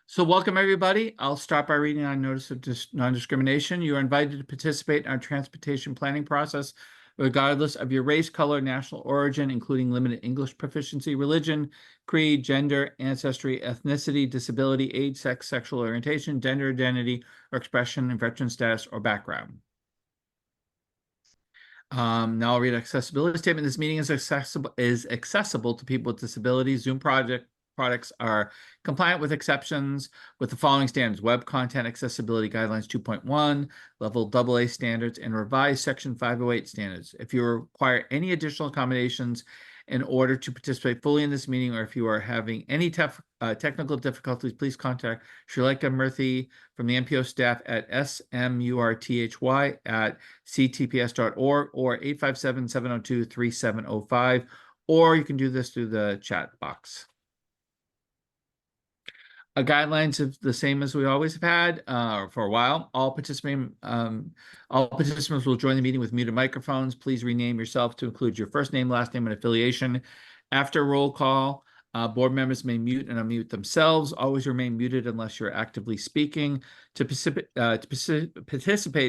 So welcome everybody. I'll start by reading our notice of non-discrimination. You are invited to participate in our transportation planning process, regardless of your race, color, national origin, including limited English proficiency, religion, creed, gender, ancestry, ethnicity, disability, age, sex, sexual orientation, gender identity, or expression, and veteran status or background. Now I'll read an accessibility statement. This meeting is accessible to people with disabilities. Zoom products are compliant with exceptions with the following standards: Web Content Accessibility Guidelines 2.1, Level AA standards, and revised Section 508 standards. If you require any additional accommodations in order to participate fully in this meeting, or if you are having any technical difficulties, please contact Srileka Murthy from the MPO staff at smurthy@ctps.org or 857-702-3705, or you can do this through the chat box. Guidelines are the same as we always have had for a while. All participants will join the meeting with muted microphones. Please rename yourself to include your first name, last name, and affiliation. After roll call, board members may mute and unmute themselves. Always remain muted unless you're actively speaking. To participate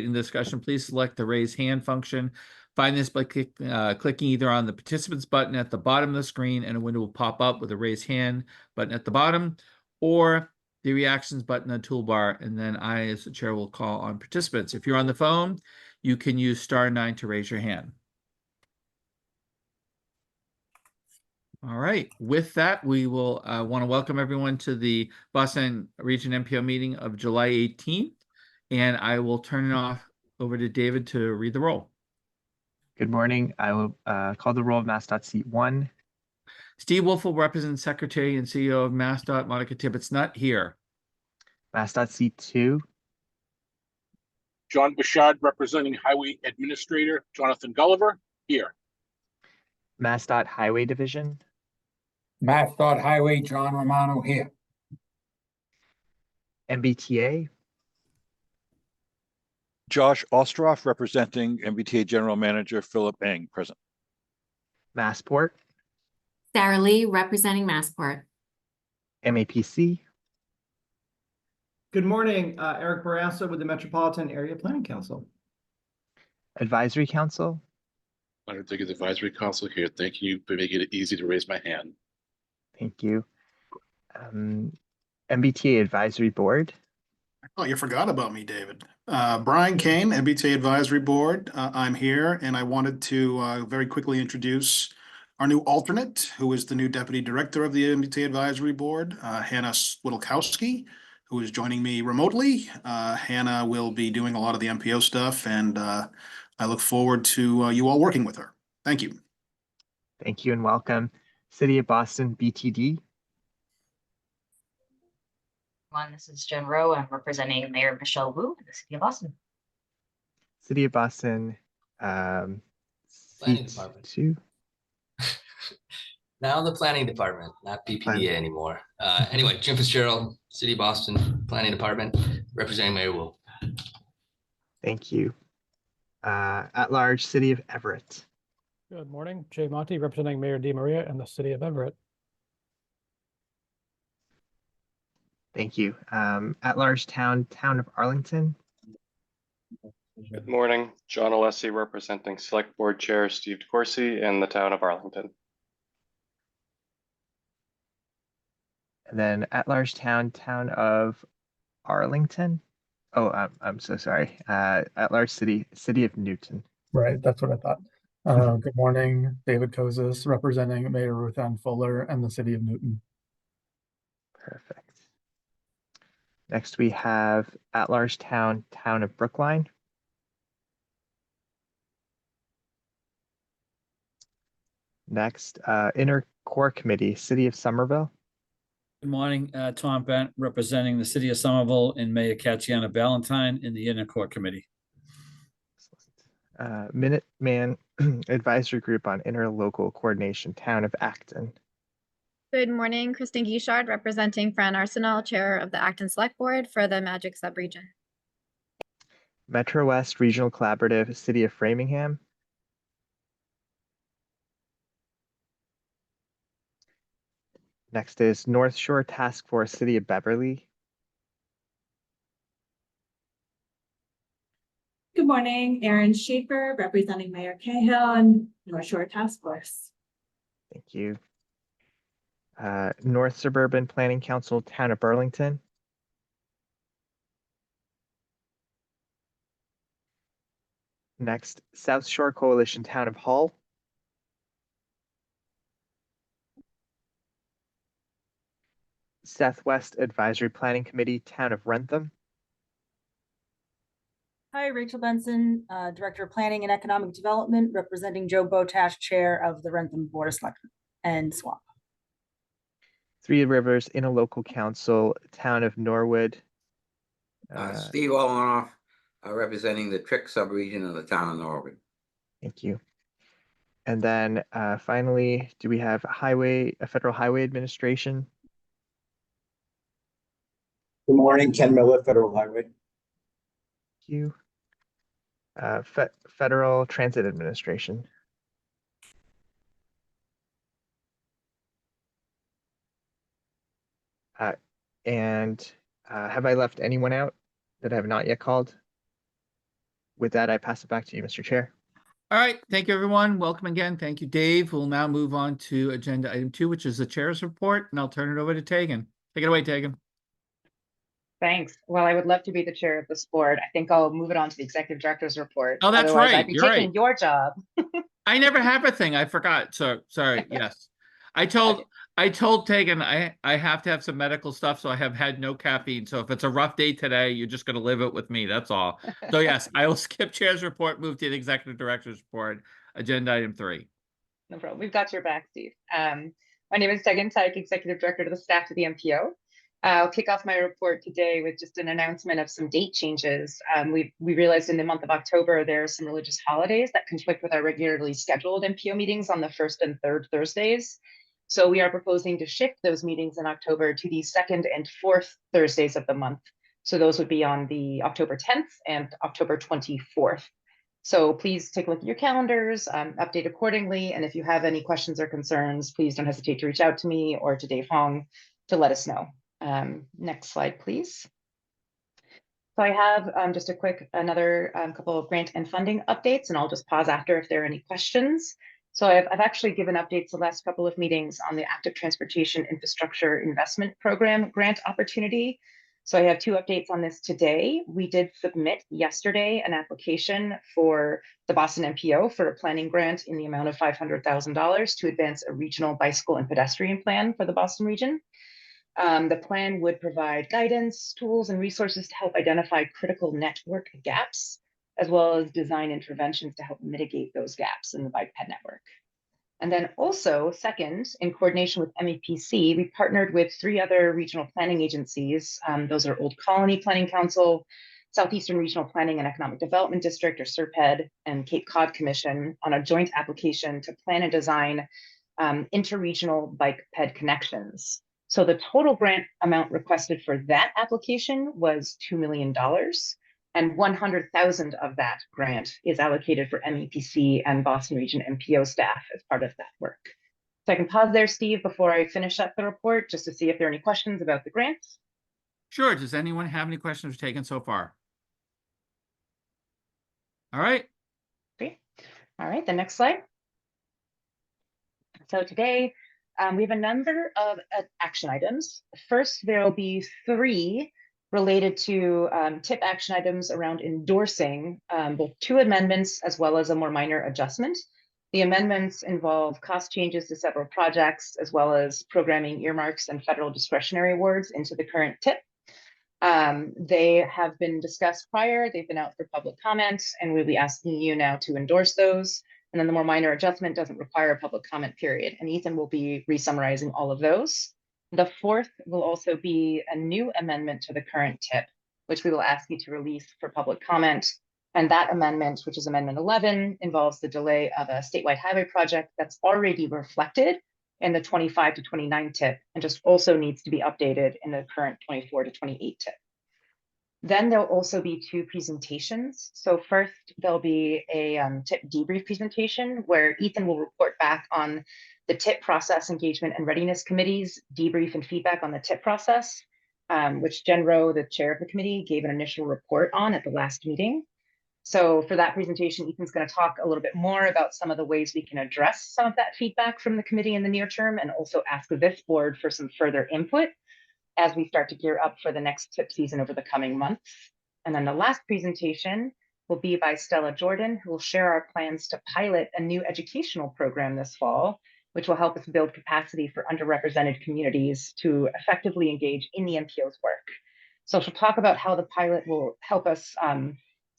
in the discussion, please select the raise hand function. Find this by clicking either on the participants button at the bottom of the screen, and a window will pop up with a raise hand button at the bottom, or the reactions button on toolbar, and then I, as the chair, will call on participants. If you're on the phone, you can use *9 to raise your hand. All right. With that, we will want to welcome everyone to the Boston Region MPO meeting of July 18th, and I will turn it over to David to read the roll. Good morning. I will call the roll of MassDOT seat 1. Steve Wolf will represent Secretary and CEO of MassDOT, Monica Tibbetts, not here. MassDOT seat 2. John Bouchard representing Highway Administrator Jonathan Gulliver, here. MassDOT Highway Division. MassDOT Highway John Romano, here. MBTA. Josh Ostroff representing MBTA General Manager Philip Eng, present. Massport. Sarah Lee representing Massport. MAPC. Good morning, Eric Barassa with the Metropolitan Area Planning Council. Advisory Council. I don't think it's Advisory Council here. Thank you for making it easy to raise my hand. Thank you. MBTA Advisory Board. Oh, you forgot about me, David. Brian Kane, MBTA Advisory Board. I'm here, and I wanted to very quickly introduce our new alternate, who is the new Deputy Director of the MBTA Advisory Board, Hannah Swidlkowski, who is joining me remotely. Hannah will be doing a lot of the MPO stuff, and I look forward to you all working with her. Thank you. Thank you and welcome. City of Boston BTD. This is Jen Rowe. I'm representing Mayor Michelle Wu in the City of Boston. City of Boston. Planning Department. 2. Now the Planning Department, not BPDA anymore. Anyway, Jim Fitzgerald, City of Boston Planning Department, representing Mayor Wu. Thank you. At large, City of Everett. Good morning, Jay Monty representing Mayor DiMaria and the City of Everett. Thank you. At large, Town of Arlington. Good morning, John Alessi representing Select Board Chair Steve DeCourcy and the Town of Arlington. And then at large, Town of Arlington. Oh, I'm so sorry. At large, City of Newton. Right, that's what I thought. Good morning, David Kozis representing Mayor Ruth Ann Fuller and the City of Newton. Perfect. Next, we have at large Town of Brookline. Next, Inner Core Committee, City of Somerville. Good morning, Tom Bent representing the City of Somerville and Mayor Katiana Ballantyne in the Inner Core Committee. Minuteman Advisory Group on Interlocal Coordination, Town of Acton. Good morning, Kristen Guichard representing Fran Arsenal, Chair of the Acton Select Board for the Magic Subregion. Metro West Regional Collaborative, City of Framingham. Next is North Shore Task Force, City of Beverly. Good morning, Erin Schaefer, representing Mayor Cahill and North Shore Task Force. Thank you. North Suburban Planning Council, Town of Burlington. Next, South Shore Coalition, Town of Hull. Southwest Advisory Planning Committee, Town of Rentham. Hi, Rachel Benson, Director of Planning and Economic Development, representing Joe Botash, Chair of the Rentham Board of Selectmen and Swamp. Three Rivers Interlocal Council, Town of Norwood. Steve Olenoff, representing the Trick subregion of the town of Norwood. Thank you. And then finally, do we have Federal Highway Administration? Good morning, Ken Miller, Federal Highway. Thank you. Federal Transit Administration. And have I left anyone out that I have not yet called? With that, I pass it back to you, Mr. Chair. All right, thank you, everyone. Welcome again. Thank you, Dave. We'll now move on to agenda item 2, which is the chair's report, and I'll turn it over to Tegan. Take it away, Tegan. Thanks. Well, I would love to be the chair of this board. I think I'll move it on to the executive director's report. Oh, that's Otherwise, right. I'd be You're taking right. your job. I never have a thing. I forgot. So sorry. Yes. I told Tegan I have to have some medical stuff, so I have had no caffeine. So if it's a rough day today, you're just going to live it with me. That's all. So yes, I will skip chair's report, move to the executive director's report, agenda item 3. No problem. We've got your back, Steve. My name is Tegan Tyke, executive director to the staff of the MPO. I'll kick off my report today with just an announcement of some date changes. We realized in the month of October, there are some religious holidays that conflict with our regularly scheduled MPO meetings on the 1st and 3rd Thursdays. So we are proposing to shift those meetings in October to the 2nd and 4th Thursdays of the month. So those would be on the October 10th and October 24th. So please take a look at your calendars, update accordingly. And if you have any questions or concerns, please don't hesitate to reach out to me or to Dave Hong to let us know. Next slide, please. So I have just a quick another couple of grant and funding updates, and I'll just pause after if there are any questions. So I've actually given updates the last couple of meetings on the Active Transportation Infrastructure Investment Program grant opportunity. So I have 2 updates on this today. We did submit yesterday an application for the Boston MPO for a planning grant in the amount of $500,000 to advance a regional bicycle and pedestrian plan for the Boston region. The plan would provide guidance, tools, and resources to help identify critical network gaps, as well as design interventions to help mitigate those gaps in the bike ped network. And then also, second, in coordination with MEPC, we partnered with 3 other regional planning agencies. Those are Old Colony Planning Council, Southeastern Regional Planning and Economic Development District, or SERPED, and Cape Cod Commission on a joint application to plan and design interregional bike ped connections. So the total grant amount requested for that application was $2 million, and 100,000 of that grant is allocated for MEPC and Boston Region MPO staff as part of that work. So I can pause there, Steve, before I finish up the report, just to see if there are any questions about the grants. Sure. Does anyone have any questions taken so far? All right. Great. All right, the next slide. So today, we have a number of action items. First, there will be 3 related to tip action items around endorsing both 2 amendments as well as a more minor adjustment. The amendments involve cost changes to several projects, as well as programming earmarks and federal discretionary awards into the current tip. They have been discussed prior, they've been out for public comment, and we'll be asking you now to endorse those. And then the more minor adjustment doesn't require a public comment period. And Ethan will be re-summarizing all of those. The 4th will also be a new amendment to the current tip, which we will ask you to release for public comment. And that amendment, which is Amendment 11, involves the delay of a statewide highway project that's already reflected in the 25 to 29 tip, and just also needs to be updated in the current 24 to 28 tip. Then there'll also be 2 presentations. So first, there'll be a tip debrief presentation where Ethan will report back on the tip process engagement and readiness committees, debrief and feedback on the tip process, which Jen Rowe, the chair of the committee, gave an initial report on at the last meeting. So for that presentation, Ethan's going to talk a little bit more about some of the ways we can address some of that feedback from the committee in the near term, and also ask this board for some further input as we start to gear up for the next TIP season over the coming months. And then the last presentation will be by Stella Jordan, who will share our plans to pilot a new educational program this fall, which will help us build capacity for underrepresented communities to effectively engage in the MPO's work. So she'll talk about how the pilot will help us,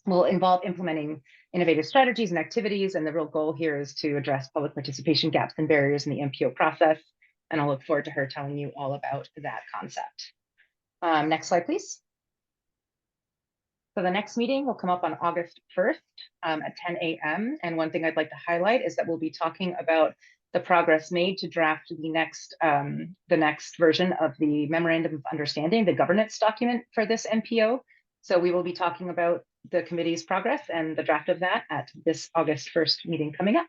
will involve implementing innovative strategies and activities. And the real goal here is to address public participation gaps and barriers in the MPO process. And I'll look forward to her telling you all about that concept. Next slide, please. So the next meeting will come up on August 1st at 10 a.m. And one thing I'd like to highlight is that we'll be talking about the progress made to draft the next version of the Memorandum of Understanding, the governance document for this MPO. So we will be talking about the committee's progress and the draft of that at this August 1st meeting coming up.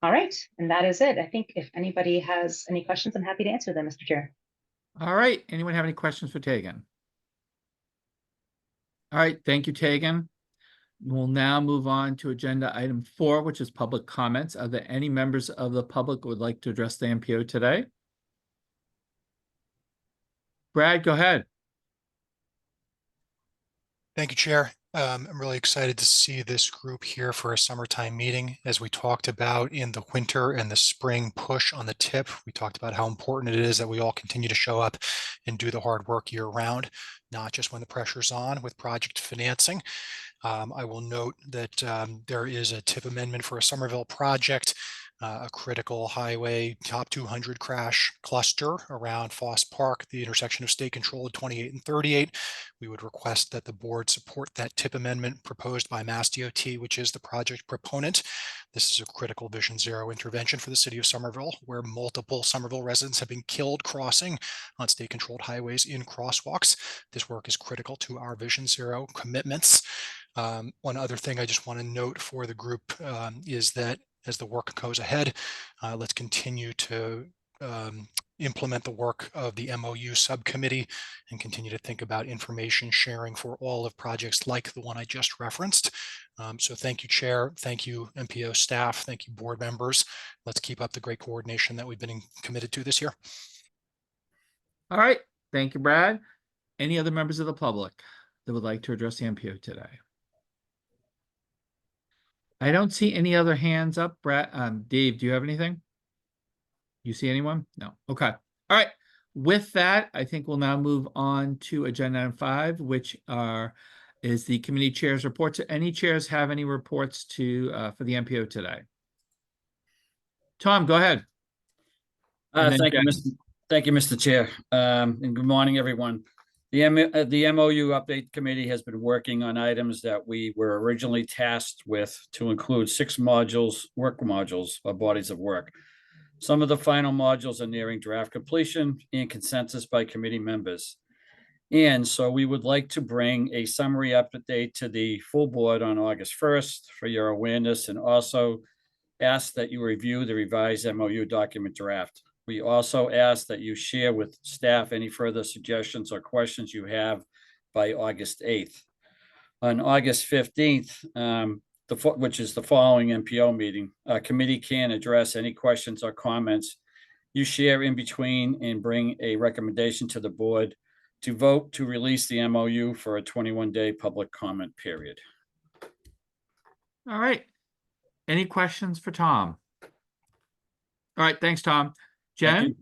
All right, and that is it. I think if anybody has any questions, I'm happy to answer them, Mr. Chair. All right, anyone have any questions for Tegan? All right, thank you, Tegan. We'll now move on to agenda item 4, which is public comments. Are there any members of the public who would like to address the MPO today? Brad, go ahead. Thank you, Chair. I'm really excited to see this group here for a summertime meeting. As we talked about in the winter and the spring push on the TIP, we talked about how important it is that we all continue to show up and do the hard work year round, not just when the pressure's on with project financing. I will note that there is a TIP amendment for a Somerville project, a critical highway top 200 crash cluster around Foss Park, the intersection of state controlled 28 and 38. We would request that the board support that TIP amendment proposed by Mass DOT, which is the project proponent. This is a critical Vision Zero intervention for the city of Somerville, where multiple Somerville residents have been killed crossing on state controlled highways in crosswalks. This work is critical to our Vision Zero commitments. One other thing I just want to note for the group is that as the work goes ahead, let's continue to implement the work of the MOU subcommittee and continue to think about information sharing for all of projects like the one I just referenced. So thank you, Chair. Thank you, MPO staff. Thank you, board members. Let's keep up the great coordination that we've been committed to this year. All right, thank you, Brad. Any other members of the public that would like to address the MPO today? I don't see any other hands up. Brad, Dave, do you have anything? You see anyone? No. Okay. All right. With that, I think we'll now move on to agenda item 5, which is the committee chairs reports. Any chairs have any reports to for the MPO today? Tom, go ahead. Thank you, Mr. Chair. And good morning, everyone. The MOU Update Committee has been working on items that we were originally tasked with to include 6 modules, work modules, or bodies of work. Some of the final modules are nearing draft completion and consensus by committee members. And so we would like to bring a summary update to the full board on August 1st for your awareness, and also ask that you review the revised MOU document draft. We also ask that you share with staff any further suggestions or questions you have by August 8th. On August 15th, which is the following MPO meeting, a committee can address any questions or comments you share in between and bring a recommendation to the board to vote to release the MOU for a 21-day public comment period. All right. Any questions for Tom? All right. Thanks, Tom. Jen?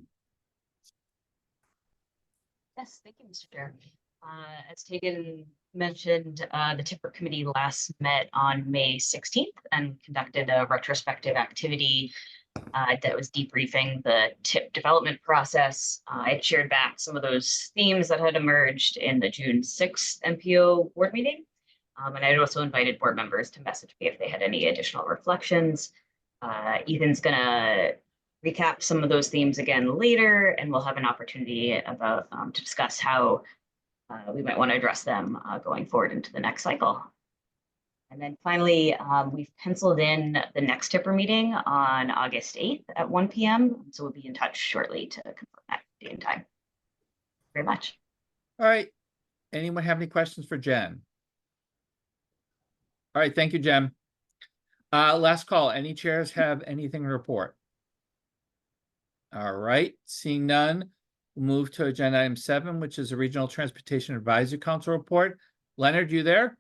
Yes, thank you, Mr. Chair. As Tegan mentioned, the TIPR committee last met on May 16th and conducted a retrospective activity that was debriefing the TIP development process. I shared back some of those themes that had emerged in the June 6th MPO board meeting. And I also invited board members to message me if they had any additional reflections. Ethan's gonna recap some of those themes again later, and we'll have an opportunity about to discuss how we might want to address them going forward into the next cycle. And then finally, we've penciled in the next TIPR meeting on August 8th at 1 p.m. So we'll be in touch shortly to confirm that date and time. Very much. All right. Anyone have any questions for Jen? All right, thank you, Jem. Last call. Any chairs have anything to report? All right, seeing none, we'll move to agenda item 7, which is a Regional Transportation Advisory Council report. Leonard, you there?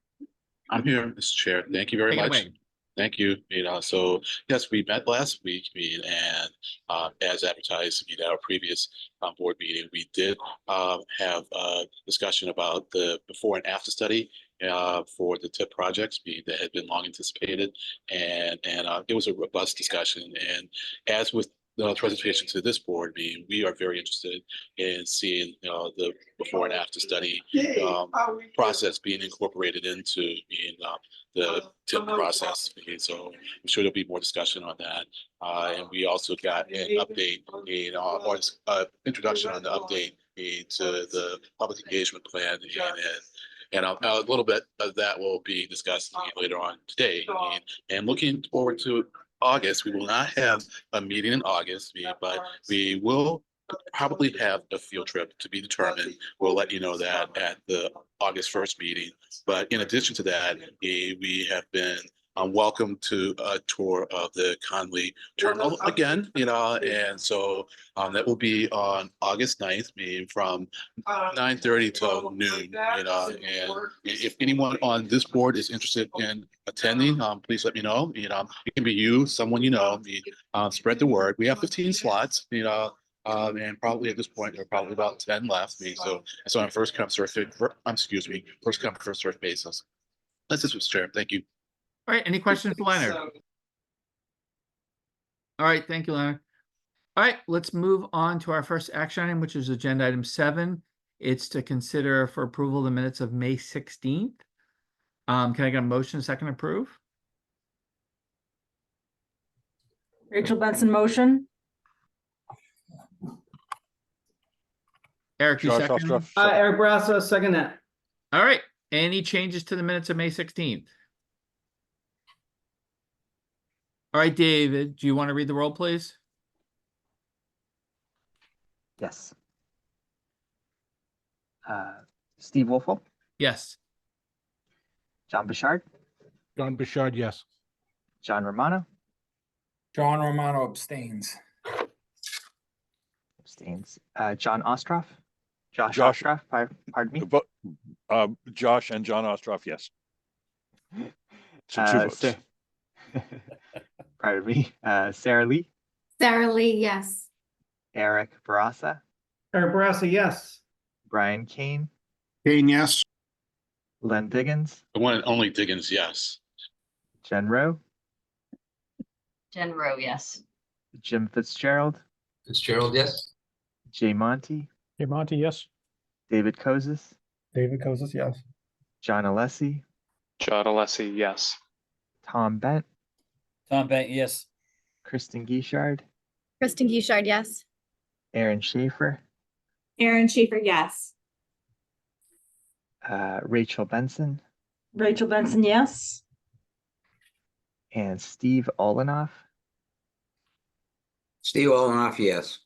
I'm here, Mr. Chair. Thank you very Take it much. away. Thank you. So yes, we met last week, and as advertised at our previous board meeting, we did have a discussion about the before and after study for the TIP projects that had been long anticipated, and it was a robust discussion. And as with the presentation to this board meeting, we are very interested in seeing the before and after study process being incorporated into the TIP process. And so I'm sure there'll be more discussion on that. And we also got an update, or introduction on the update to the public engagement plan, and a little bit of that will be discussed later on today. And looking forward to August, we will not have a meeting in August, but we will probably have a field trip to be determined. We'll let you know that at the August 1st meeting. But in addition to that, we have been welcome to a tour of the Conley Terminal again, and so that will be on August 9th, meaning from 9:30 till noon, and if anyone on this board is interested in attending, please let me know. It can be you, someone spread the word. We have 15 slots, and probably at this point there are probably about 10 left. So on first come first served basis. That's it, Mr. Chair. Thank you. All right, any questions for Leonard? All right, thank you, Leonard. All right, let's move on to our first action item, which is agenda item 7. It's to consider for approval the minutes of May 16th. Can I get a motion, second approve? Rachel Benson, motion. Eric, you Josh second? Ostrov, Eric Barrasso, second that. All right, any changes to the minutes of May 16th? All right, David, do you want to read the roll, please? Yes. Steve Wolfle, Yes. John Bouchard, John Bouchard, yes. John Romano, John Romano abstains. John Ostroff, Josh Ostroff, pardon me. Josh and John Ostrov, yes. So 2 votes. Pardon me. Sarah Lee, Sarah Lee, yes. Eric Barrasso, Eric Barrasso, yes. Brian Kane, Kane, yes. Len Diggins, The one and only Diggins, yes. Jen Rowe, Jen Rowe, yes. Jim Fitzgerald, Fitzgerald, yes. Jay Monty, Jay Monty, yes. David Kozis, David Kozis, yes. John Alessi, John Alessi, yes. Tom Bent, Tom Bent, yes. Kristen Guichard, Kristen Guichard, yes. Aaron Schaefer, Aaron Schaefer, yes. Rachel Benson, Rachel Benson, yes. and Steve Olenoff. Steve Olenoff, yes.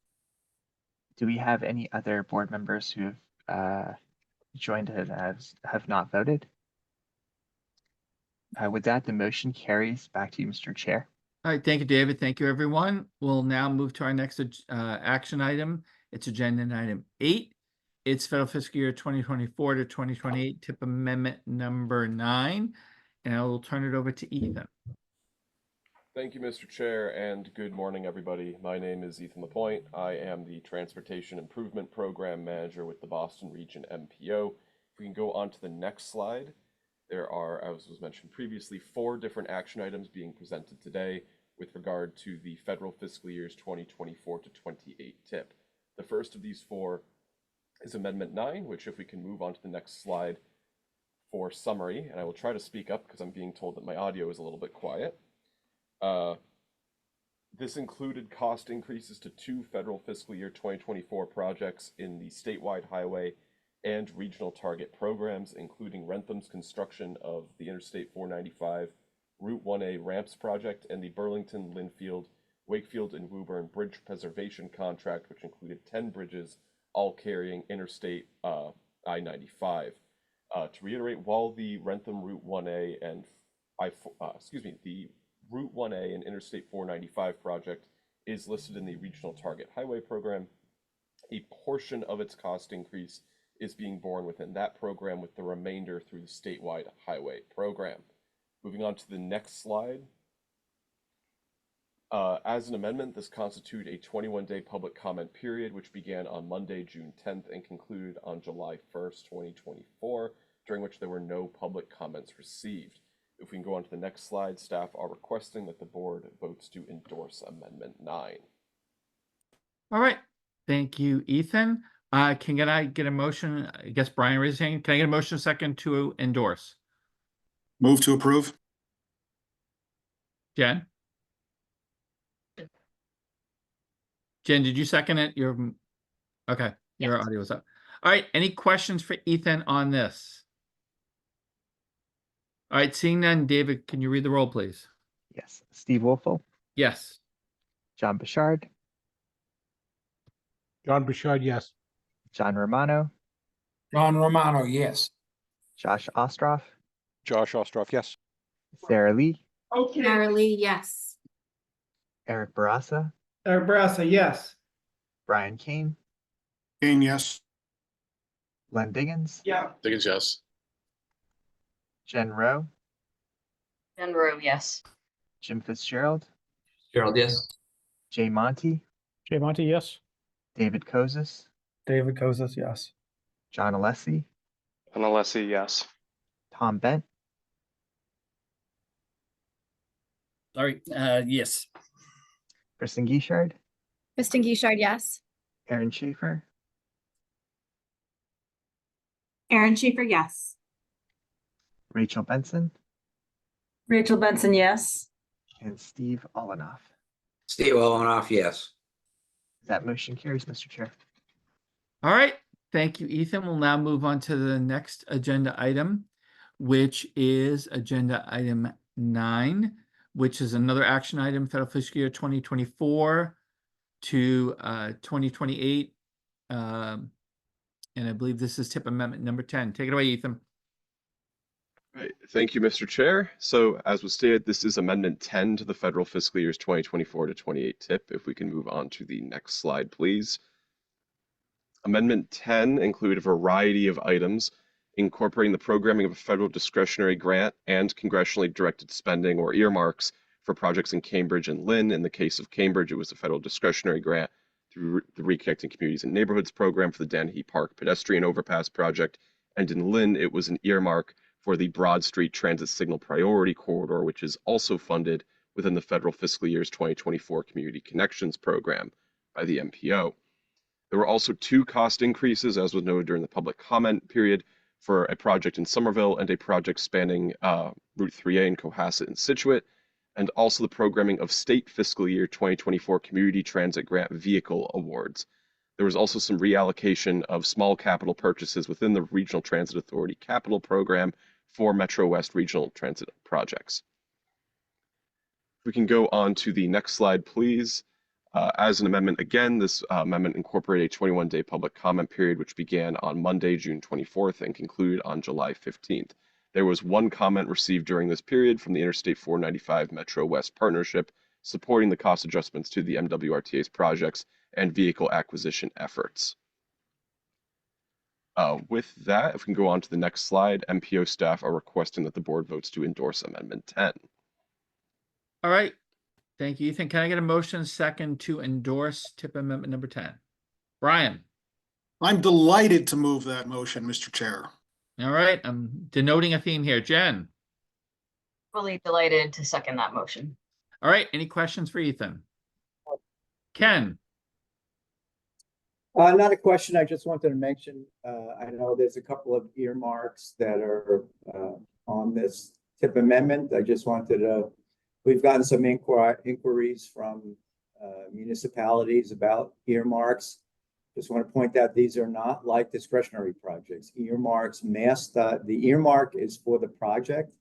Do we have any other board members who have joined and have not voted? With that, the motion carries. Back to you, Mr. Chair. All right, thank you, David. Thank you, everyone. We'll now move to our next action item. It's agenda item 8. It's federal fiscal year 2024 to 2028 TIP amendment number 9. And I will turn it over to Ethan. Thank you, Mr. Chair, and good morning, everybody. My name is Ethan Lapointe. I am the Transportation Improvement Program Manager with the Boston Region MPO. If we can go on to the next slide, there are, as was mentioned previously, 4 different action items being presented today with regard to the federal fiscal years 2024 to 28 TIP. The first of these 4 is Amendment 9, which if we can move on to the next slide for summary, and I will try to speak up because I'm being told that my audio is a little bit quiet. This included cost increases to 2 federal fiscal year 2024 projects in the statewide highway and regional target programs, including Rentham's construction of the Interstate 495 Route 1A ramps project and the Burlington, Linfield, Wakefield, and Woburn bridge preservation contract, which included 10 bridges, all carrying Interstate I-95. To reiterate, while the Rentham Route 1A and the Route 1A and Interstate 495 project is listed in the Regional Target Highway Program. A portion of its cost increase is being borne within that program, with the remainder through the statewide highway program. Moving on to the next slide. As an amendment, this constituted a 21-day public comment period, which began on Monday, June 10th, and concluded on July 1st, 2024, during which there were no public comments received. If we can go on to the next slide, staff are requesting that the board votes to endorse Amendment 9. All right. Thank you, Ethan. Can I get a motion? I guess Brian raised his hand. Can I get a motion second to endorse? Move to approve. Jen? Jen, did you second it? Okay. Your audio was up. All right. Any questions for Ethan on this? All right. Seeing none, David, can you read the roll, please? Yes. Steve Wolfel, Yes. John Bouchard, John Bouchard, yes. John Romano, John Romano, yes. Josh Ostroff, Josh Ostroff, yes. Sarah Lee, Sarah Lee, yes. Eric Barassa, Eric Barassa, yes. Brian Kane, Kane, yes. Len Diggins, Diggins, yes. Jen Rowe, Jen Rowe, yes. Jim Fitzgerald, Gerald, yes. Jay Monty, Jay Monty, yes. David Kozis, David Kozis, yes. John Alessi, John Alessi, yes. Tom Bent, Sorry, yes. Kristen Guichard, Kristen Guichard, yes. Aaron Schaefer, Aaron Schaefer, yes. Rachel Benson, Rachel Benson, yes. and Steve Olenoff. Steve Olenoff, yes. That motion carries, Mr. Chair. All right. Thank you, Ethan. We'll now move on to the next agenda item, which is agenda item 9, which is another action item, federal fiscal year 2024 to 2028. And I believe this is tip amendment number 10. Take it away, Ethan. Right. Thank you, Mr. Chair. So as was stated, this is Amendment 10 to the federal fiscal years 2024 to 28 tip. If we can move on to the next slide, please. Amendment 10 include a variety of items incorporating the programming of a federal discretionary grant and congressionally directed spending or earmarks for projects in Cambridge and Lynn. In the case of Cambridge, it was a federal discretionary grant through the Reconnecting Communities and Neighborhoods program for the Dennehy Park pedestrian overpass project. And in Lynn, it was an earmark for the Broad Street Transit Signal Priority Corridor, which is also funded within the federal fiscal year's 2024 Community Connections program by the MPO. There were also 2 cost increases, as was noted during the public comment period, for a project in Somerville and a project spanning Route 3A in Cohasset and Scituate, and also the programming of state fiscal year 2024 Community Transit Grant Vehicle Awards. There was also some reallocation of small capital purchases within the Regional Transit Authority capital program for Metro West regional transit projects. If we can go on to the next slide, please. As an amendment, again, this amendment incorporated a 21-day public comment period, which began on Monday, June 24th, and concluded on July 15th. There was 1 comment received during this period from the Interstate 495 Metro West Partnership, supporting the cost adjustments to the MWRTA's projects and vehicle acquisition efforts. With that, if we can go on to the next slide, MPO staff are requesting that the board votes to endorse Amendment 10. All right. Thank you, Ethan. Can I get a motion second to endorse tip amendment number 10? Brian. I'm delighted to move that motion, Mr. Chair. All right. I'm denoting a theme here. Jen. Fully delighted to second that motion. All right. Any questions for Ethan? Ken. Not a question. I just wanted to mention, I know there's a couple of earmarks that are on this tip amendment. I just wanted to, we've gotten some inquiries from municipalities about earmarks. Just want to point out these are not like discretionary projects. Earmarks, the earmark is for the project,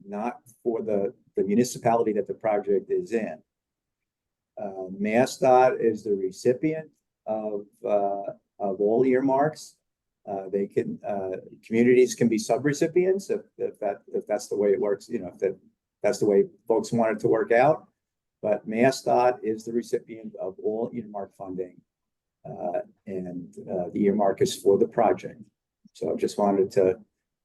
not for the municipality that the project is in. MassDOT is the recipient of all earmarks. They can, communities can be subrecipients if that's the way it works, you know, if that's the way folks want it to work out. But MassDOT is the recipient of all earmark funding. And the earmark is for the project. So I just wanted to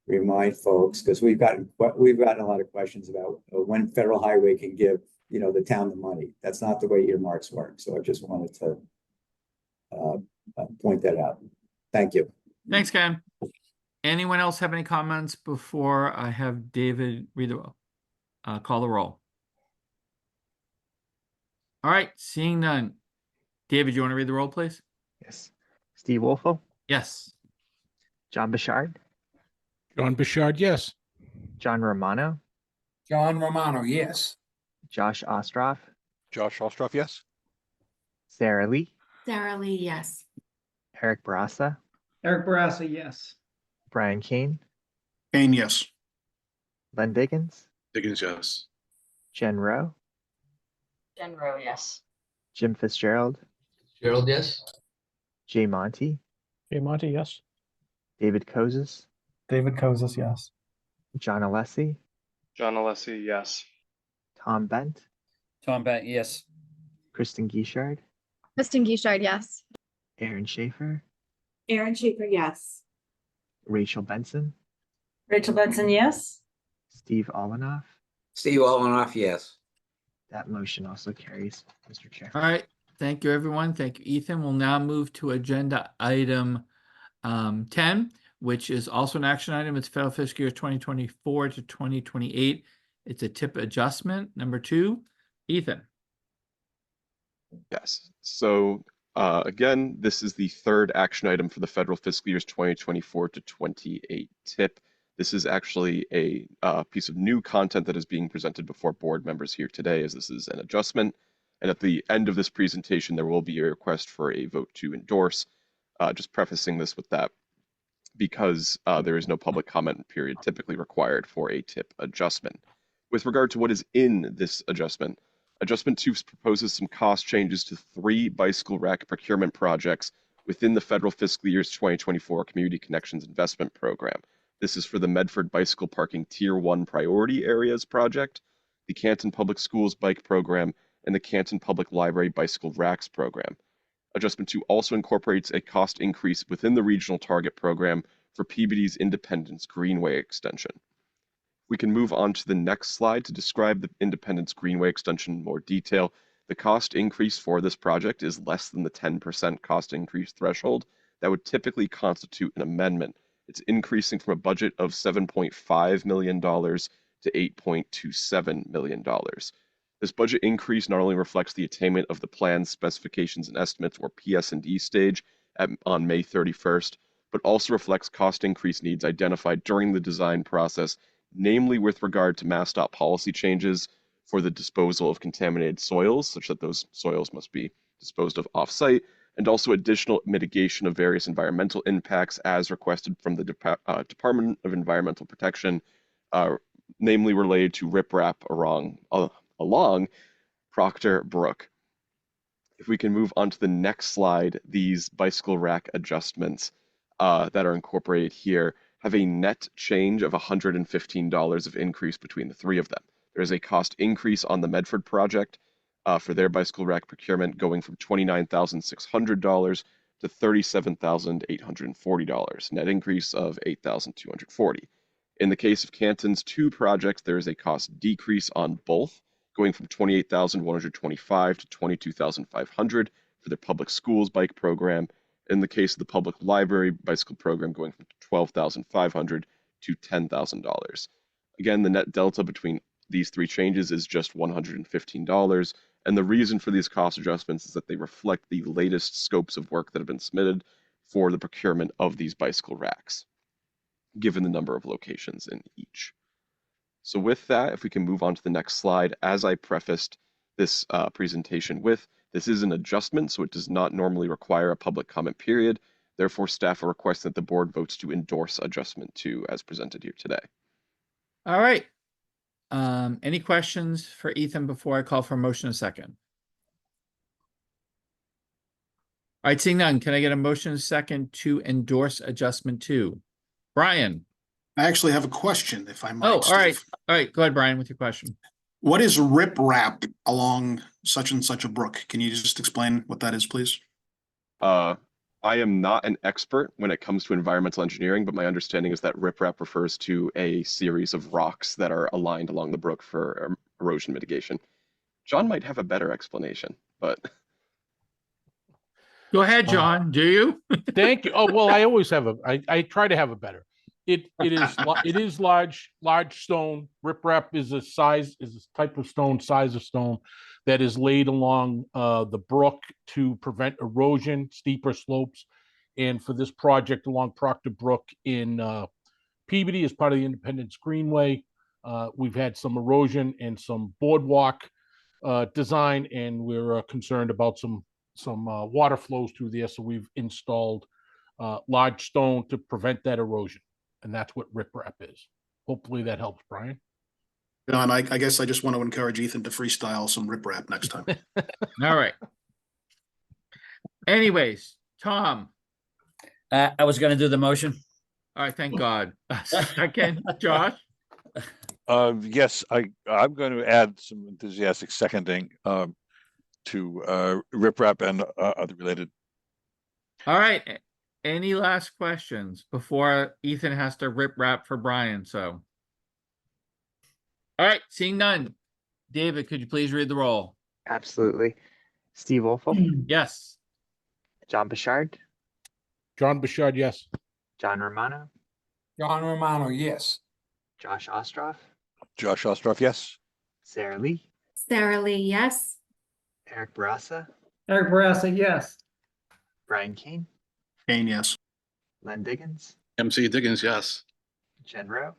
remind folks, because we've gotten a lot of questions about when Federal Highway can give, you know, the town the money. That's not the way earmarks work. So I just wanted to point that out. Thank you. Thanks, Ken. Anyone else have any comments before I have David read the call the roll? All right, seeing none. David, you want to read the roll, please? Yes. Steve Wolfel, Yes. John Bouchard, John Bouchard, yes. John Romano, John Romano, yes. Josh Ostroff, Josh Ostroff, yes. Sarah Lee, Sarah Lee, yes. Eric Barassa, Eric Barassa, yes. Brian Kane, Kane, yes. Len Diggins, Diggins, yes. Jen Rowe, Jen Rowe, yes. Jim Fitzgerald, Gerald, yes. Jay Monty, Jay Monty, yes. David Kozis, David Kozis, yes. John Alessi, John Alessi, yes. Tom Bent, Tom Bent, yes. Kristen Guichard, Kristen Guichard, yes. Aaron Schaefer, Aaron Schaefer, yes. Rachel Benson, Rachel Benson, yes. Steve Olenoff. Steve Olenoff, yes. That motion also carries, Mr. Chair. All right. Thank you, everyone. Thank you, Ethan. We'll now move to agenda item 10, which is also an action item. It's federal fiscal year 2024 to 2028. It's a tip adjustment. Number 2, Ethan. Yes. So again, this is the third action item for the federal fiscal years 2024 to 28 tip. This is actually a piece of new content that is being presented before board members here today, as this is an adjustment. And at the end of this presentation, there will be a request for a vote to endorse. Just prefacing this with that, because there is no public comment period typically required for a tip adjustment. With regard to what is in this adjustment, Adjustment 2 proposes some cost changes to 3 bicycle rack procurement projects within the federal fiscal year's 2024 Community Connections Investment Program. This is for the Medford Bicycle Parking Tier 1 Priority Areas Project, the Canton Public Schools Bike Program, and the Canton Public Library Bicycle Racks Program. Adjustment 2 also incorporates a cost increase within the Regional Target Program for PBD's Independence Greenway Extension. We can move on to the next slide to describe the Independence Greenway Extension in more detail. The cost increase for this project is less than the 10% cost increase threshold that would typically constitute an amendment. It's increasing from a budget of $7.5 million to $8.27 million. This budget increase not only reflects the attainment of the planned specifications and estimates, or PS&D stage, on May 31st, but also reflects cost increase needs identified during the design process, namely with regard to MassDOT policy changes for the disposal of contaminated soils, such that those soils must be disposed of off-site, and also additional mitigation of various environmental impacts as requested from the Department of Environmental Protection, namely related to riprap along Proctor Brook. If we can move on to the next slide, these bicycle rack adjustments that are incorporated here have a net change of $115 of increase between the 3 of them. There is a cost increase on the Medford project for their bicycle rack procurement, going from $29,600 to $37,840, net increase of $8,240. In the case of Canton's 2 projects, there is a cost decrease on both, going from $28,125 to $22,500 for their public schools bike program. In the case of the public library bicycle program, going from $12,500 to $10,000. Again, the net delta between these 3 changes is just $115. And the reason for these cost adjustments is that they reflect the latest scopes of work that have been submitted for the procurement of these bicycle racks, given the number of locations in each. So with that, if we can move on to the next slide, as I prefaced this presentation with, this is an adjustment, so it does not normally require a public comment period. Therefore, staff are requesting that the board votes to endorse Adjustment 2 as presented here today. All right. Any questions for Ethan before I call for a motion a second? All right, seeing none, can I get a motion second to endorse adjustment 2? Brian? I actually have a question, if I might. Oh, all right. Steve. All right, go ahead, Brian, with your question. What is riprap along such and such a brook? Can you just explain what that is, please? I am not an expert when it comes to environmental engineering, but my understanding is that riprap refers to a series of rocks that are aligned along the brook for erosion mitigation. John might have a better explanation, but Go ahead, John. Do you? Thank you. Oh, well, I always have I try to have a better. It is large stone. Riprap is a type of stone, size of stone that is laid along the brook to prevent erosion, steeper slopes. And for this project along Proctor Brook in Peabody as part of the Independence Greenway, we've had some erosion and some boardwalk design, and we're concerned about some water flows through there. So we've installed large stone to prevent that erosion. And that's what riprap is. Hopefully that helps, Brian. John, I guess I just want to encourage Ethan to freestyle some riprap next time. All right. Anyways, Tom. I was going to do the motion. All right, thank God. Second, Josh. Yes, I'm going to add some enthusiastic seconding to riprap and other related. All right. Any last questions before Ethan has to rip rap for Brian? So, all right, seeing none. David, could you please read the roll? Absolutely. Steve Wolfel. Yes. John Bouchard. John Bouchard, yes. John Romano. John Romano, yes. Josh Ostroff. Josh Ostroff, yes. Sarah Lee. Sarah Lee, yes. Eric Barassa. Eric Barassa, yes. Brian Kane. Kane, yes. Len Diggins. MC Diggins, yes. Jen Rowe.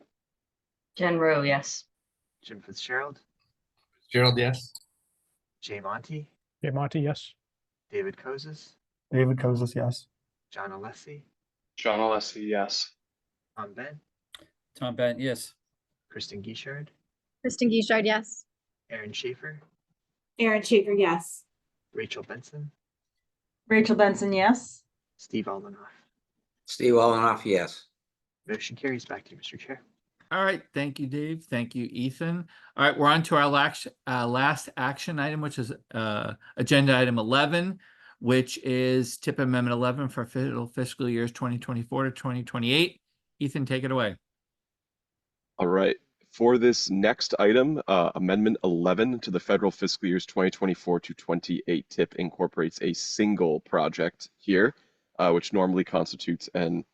Jen Rowe, yes. Jim Fitzgerald. Gerald, yes. Jay Monty. Jay Monty, yes. David Kozis. David Kozis, yes. John Alessi. John Alessi, yes. Tom Ben. Tom Bent, yes. Kristen Guichard. Kristen Guichard, yes. Aaron Schaefer. Aaron Schaefer, yes. Rachel Benson. Rachel Benson, yes. Steve Aldenoff. Steve Olenoff, yes. Motion carries. Back to you, Mr. Chair. All right. Thank you, Dave. Thank you, Ethan. All right. We're on to our last action item, which is agenda item 11, which is TIP Amendment 11 for fiscal years 2024 to 2028. Ethan, take it away. all right. For this next item, Amendment 11 to the federal fiscal years 2024 to 28 TIP incorporates a single project here, which normally constitutes an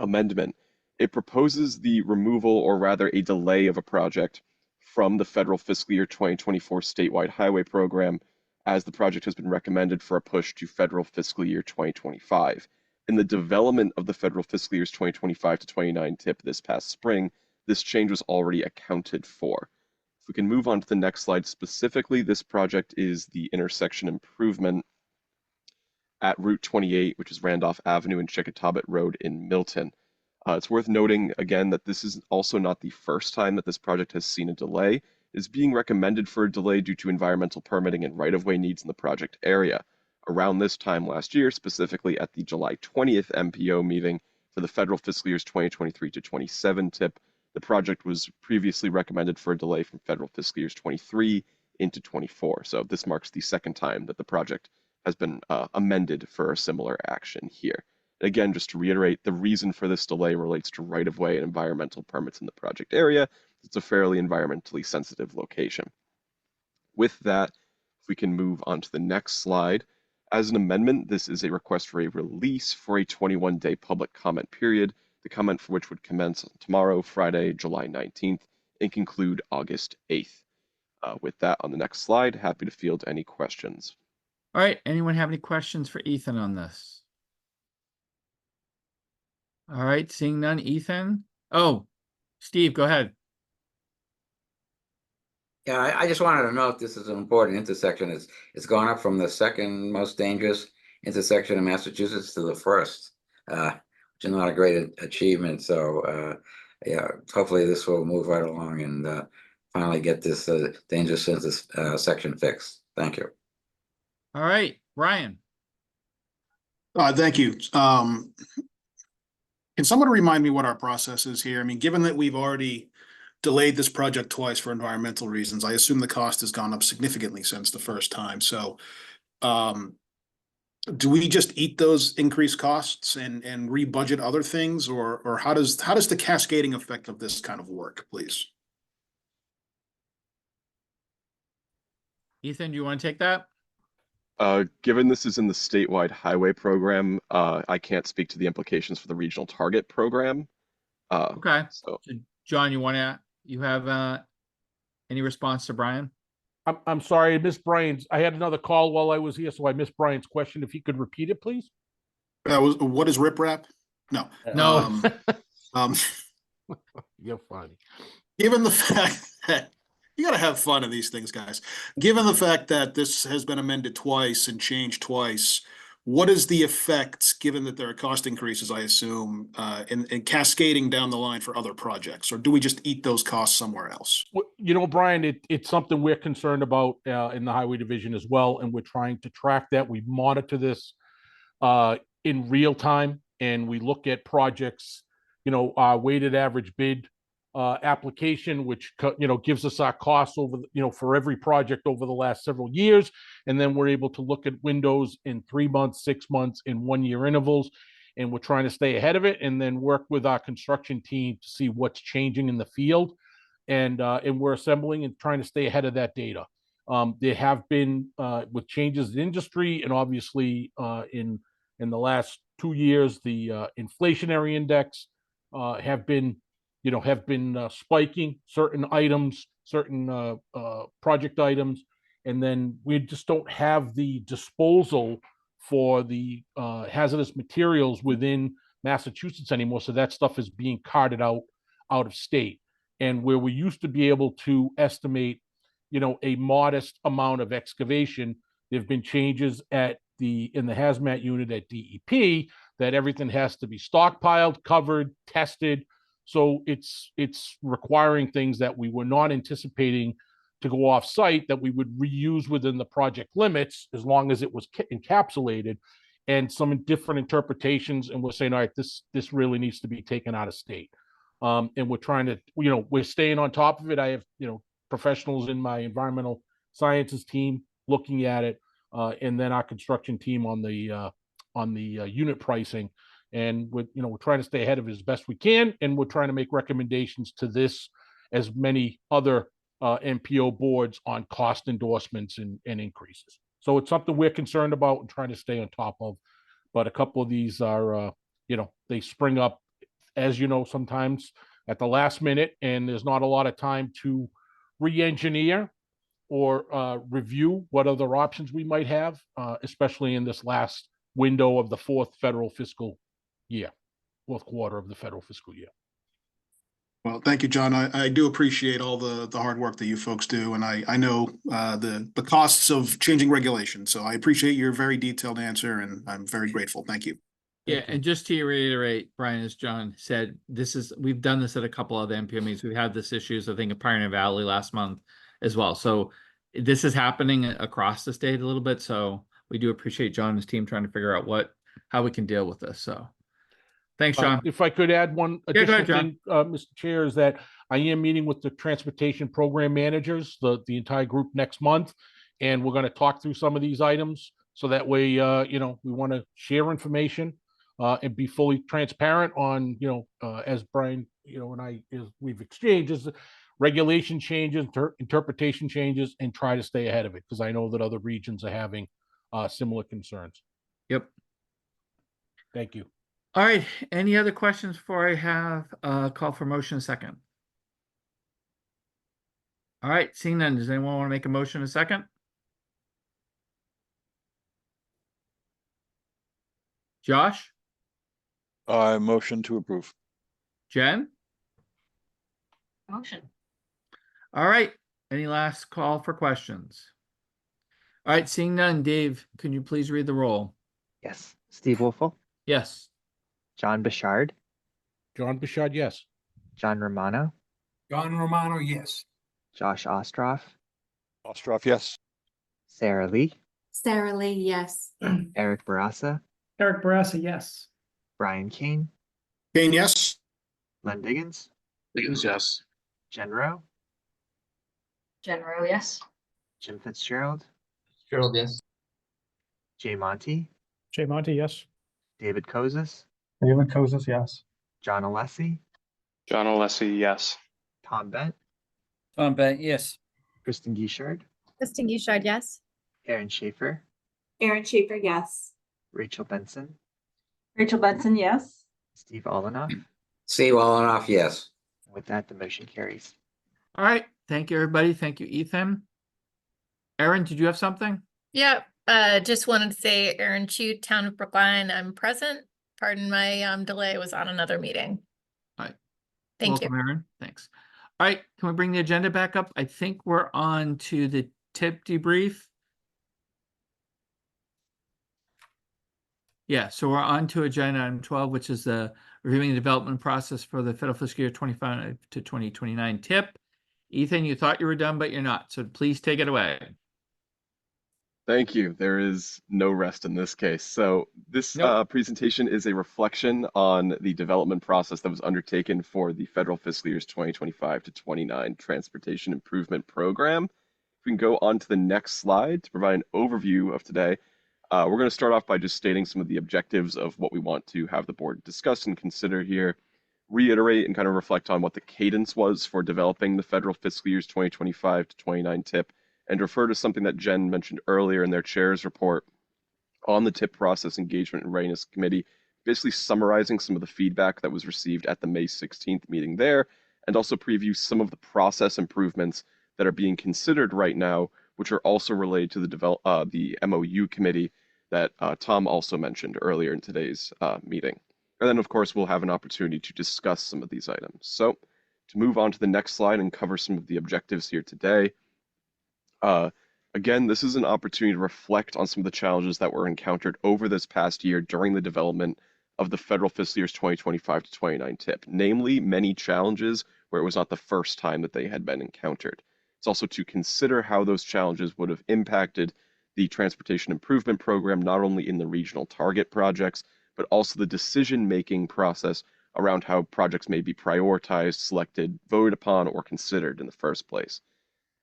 amendment. It proposes the removal, or rather a delay of a project from the federal fiscal year 2024 statewide highway program, as the project has been recommended for a push to federal fiscal year 2025. In the development of the federal fiscal years 2025 to 29 TIP this past spring, this change was already accounted for. If we can move on to the next slide, specifically, this project is the intersection improvement at Route 28, which is Randolph Avenue and Chickatobit Road in Milton. It's worth noting again that this is also not the first time that this project has seen a delay. It is being recommended for a delay due to environmental permitting and right-of-way needs in the project area. Around this time last year, specifically at the July 20th MPO meeting for the federal fiscal years 2023 to 27 TIP, the project was previously recommended for a delay from federal fiscal years 23 into 24. So this marks the second time that the project has been amended for a similar action here. Again, just to reiterate, the reason for this delay relates to right-of-way and environmental permits in the project area. It's a fairly environmentally sensitive location. With that, if we can move on to the next slide. As an amendment, this is a request for a release for a 21-day public comment period, the comment for which would commence tomorrow, Friday, July 19th, and conclude August 8th. With that, on the next slide, happy to field any questions. All right. Anyone have any questions for Ethan on this? All right. Seeing none, Ethan. Oh, Steve, go ahead. Yeah, I just wanted to note this is an important intersection. It's gone up from the second most dangerous intersection in Massachusetts to the first, which is not a great achievement. So, yeah, hopefully this will move right along and finally get this dangerous intersection fixed. Thank you. All right, Ryan. Thank you. Can someone remind me what our process is here? I mean, given that we've already delayed this project twice for environmental reasons, I assume the cost has gone up significantly since the first time. So, do we just eat those increased costs and rebudget other things, or how does the cascading effect of this kind of work, please? Ethan, do you want to take that? Given this is in the statewide highway program, I can't speak to the implications for the regional target program. Okay. So John, you have any response to Brian? I'm sorry, I missed Brian's. I had another call while I was here, so I missed Brian's question. If you could repeat it, please. What is riprap? No. No. You're funny. Given the fact that you gotta have fun in these things, guys. Given the fact that this has been amended twice and changed twice, what is the effect, given that there are cost increases, I assume, in cascading down the line for other projects? Or do we just eat those costs somewhere else? You know, Brian, it's something we're concerned about in the highway division as well, and we're trying to track that. We monitor this in real time, and we look at projects, you know, our weighted average bid application, which gives us our costs over, for every project over the last several years, and then we're able to look at windows in 3 months, 6 months, and 1 year intervals, and we're trying to stay ahead of it, and then work with our construction team to see what's changing in the field, and we're assembling and trying to stay ahead of that data. There have been with changes in industry, and obviously in the last 2 years, the inflationary index have been spiking certain items, certain project items, and then we just don't have the disposal for the hazardous materials within Massachusetts anymore. So that stuff is being carted out of state. And where we used to be able to estimate, a modest amount of excavation, there've been changes in the hazmat unit at DEP that everything has to be stockpiled, covered, tested. So it's requiring things that we were not anticipating to go off site that we would reuse within the project limits as long as it was encapsulated, and some different interpretations. And we're saying, all right, this really needs to be taken out of state. And we're trying to, we're staying on top of it. I have, professionals in my environmental sciences team looking at it, and then our construction team on the unit pricing. And we're trying to stay ahead of it as best we can, and we're trying to make recommendations to this as many other MPO boards on cost endorsements and increases. So it's something we're concerned about and trying to stay on top of. But a couple of these are, they spring up, as sometimes at the last minute, and there's not a lot of time to re-engineer or review what other options we might have, especially in this last window of the fourth quarter of the federal fiscal year. Well, thank you, John. I do appreciate all the hard work that you folks do, and I know the costs of changing regulations. So I appreciate your very detailed answer, and I'm very grateful. Thank you. Yeah, and just to reiterate, Brian, as John said, we've done this at a couple of the MPO meetings. We've had this issues, I think, in Pioneer Valley last month as well. So this is happening across the state a little bit. So we do appreciate John and his team trying to figure out how we can deal with this. So thanks, John. If I could add one additional thing, Mr. Chair, is that I am meeting with the transportation program managers, the entire group, next month, and we're going to talk through some of these items. So that way, we want to share information and be fully transparent on, as Brian, and I, we've exchanged, is regulation changes, interpretation changes, and try to stay ahead of it, because I know that other regions are having similar concerns. Yep. Thank you. All right. Any other questions before I have a call for motion second? All right. Seeing none, does anyone want to make a motion a second? Josh? Motion to approve. Jen? Motion. All right. Any last call for questions? All right. Seeing none, Dave, can you please read the roll? Yes. Steve Wolfel, Yes. John Bouchard, John Bouchard, yes. John Romano, John Romano, yes. Josh Ostroff, Ostroff, yes. Sarah Lee, Sarah Lee, yes. Eric Barassa, Eric Barassa, yes. Brian Kane, Kane, yes. Len Diggins, Diggins, yes. Jen Rowe, General, yes. Jim Fitzgerald, Gerald, yes. Jay Monty, Jay Monty, yes. David Kozis, David Kozis, yes. John Alessi, John Alessi, yes. Tom Bent, Tom Bent, yes. Kristen Guichard, Kristen Gouchard, yes. Aaron Schaefer, Aaron Schaefer, yes. Rachel Benson, Rachel Benson, yes. Steve Olenoff. Steve Olenoff, yes. With that, the motion carries. All right. Thank you, everybody. Thank you, Ethan. Erin, did you have something? Yep. Just wanted to say, Erin Chute, Town of Brookline, I'm present. Pardon my delay, was on another meeting. All right. Thank you. Welcome, Erin. Thanks. All right. Can we bring the agenda back up? I think we're on to the tip debrief. Yeah, so we're on to agenda item 12, which is the reviewing the development process for the federal fiscal year 25 to 2029 tip. Ethan, you thought you were done, but you're not. So please take it away. Thank you. There is no rest in this case. So this Nope. presentation is a reflection on the development process that was undertaken for the federal fiscal years 2025 to 29 Transportation Improvement Program. If we can go on to the next slide to provide an overview of today. We're going to start off by just stating some of the objectives of what we want to have the board discuss and consider here, reiterate and kind of reflect on what the cadence was for developing the federal fiscal years 2025 to 29 tip, and refer to something that Jen mentioned earlier in their chair's report on the tip process engagement and readiness committee, basically summarizing some of the feedback that was received at the May 16th meeting there, and also preview some of the process improvements that are being considered right now, which are also related to the MOU committee that Tom also mentioned earlier in today's meeting. And then, of course, we'll have an opportunity to discuss some of these items. So to move on to the next slide and cover some of the objectives here today. Again, this is an opportunity to reflect on some of the challenges that were encountered over this past year during the development of the federal fiscal years 2025 to 29 tip, namely many challenges where it was not the first time that they had been encountered. It's also to consider how those challenges would have impacted the transportation improvement program, not only in the regional target projects, but also the decision-making process around how projects may be prioritized, selected, voted upon, or considered in the first place.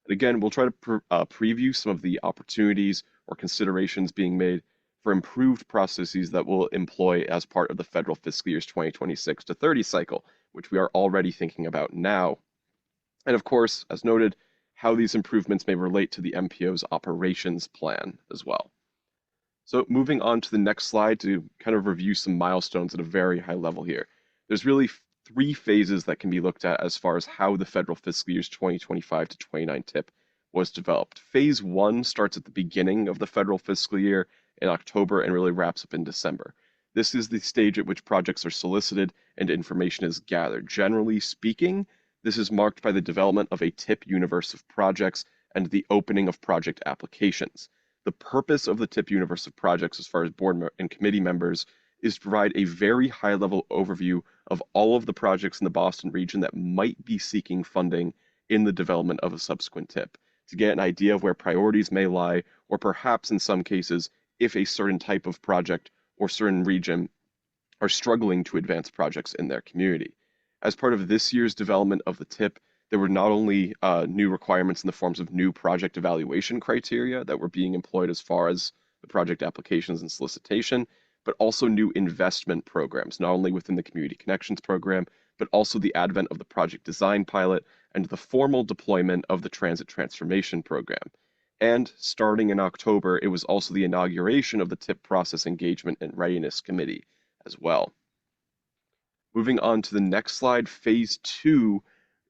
And again, we'll try to preview some of the opportunities or considerations being made for improved processes that we'll employ as part of the federal fiscal years 2026 to 30 cycle, which we are already thinking about now. And of course, as noted, how these improvements may relate to the MPO's operations plan as well. So moving on to the next slide to kind of review some milestones at a very high level here. There's really three phases that can be looked at as far as how the federal fiscal years 2025 to 29 tip was developed. Phase 1 starts at the beginning of the federal fiscal year in October and really wraps up in December. This is the stage at which projects are solicited and information is gathered. Generally speaking, this is marked by the development of a TIP universe of projects and the opening of project applications. The purpose of the TIP universe of projects, as far as board and committee members, is to provide a very high-level overview of all of the projects in the Boston region that might be seeking funding in the development of a subsequent TIP, to get an idea of where priorities may lie, or perhaps in some cases, if a certain type of project or certain region are struggling to advance projects in their community. As part of this year's development of the TIP, there were not only new requirements in the forms of new project evaluation criteria that were being employed as far as the project applications and solicitation, but also new investment programs, not only within the Community Connections program, but also the advent of the project design pilot and the formal deployment of the Transit Transformation program. And starting in October, it was also the inauguration of the TIP Process Engagement and Readiness Committee as well. Moving on to the next slide, phase 2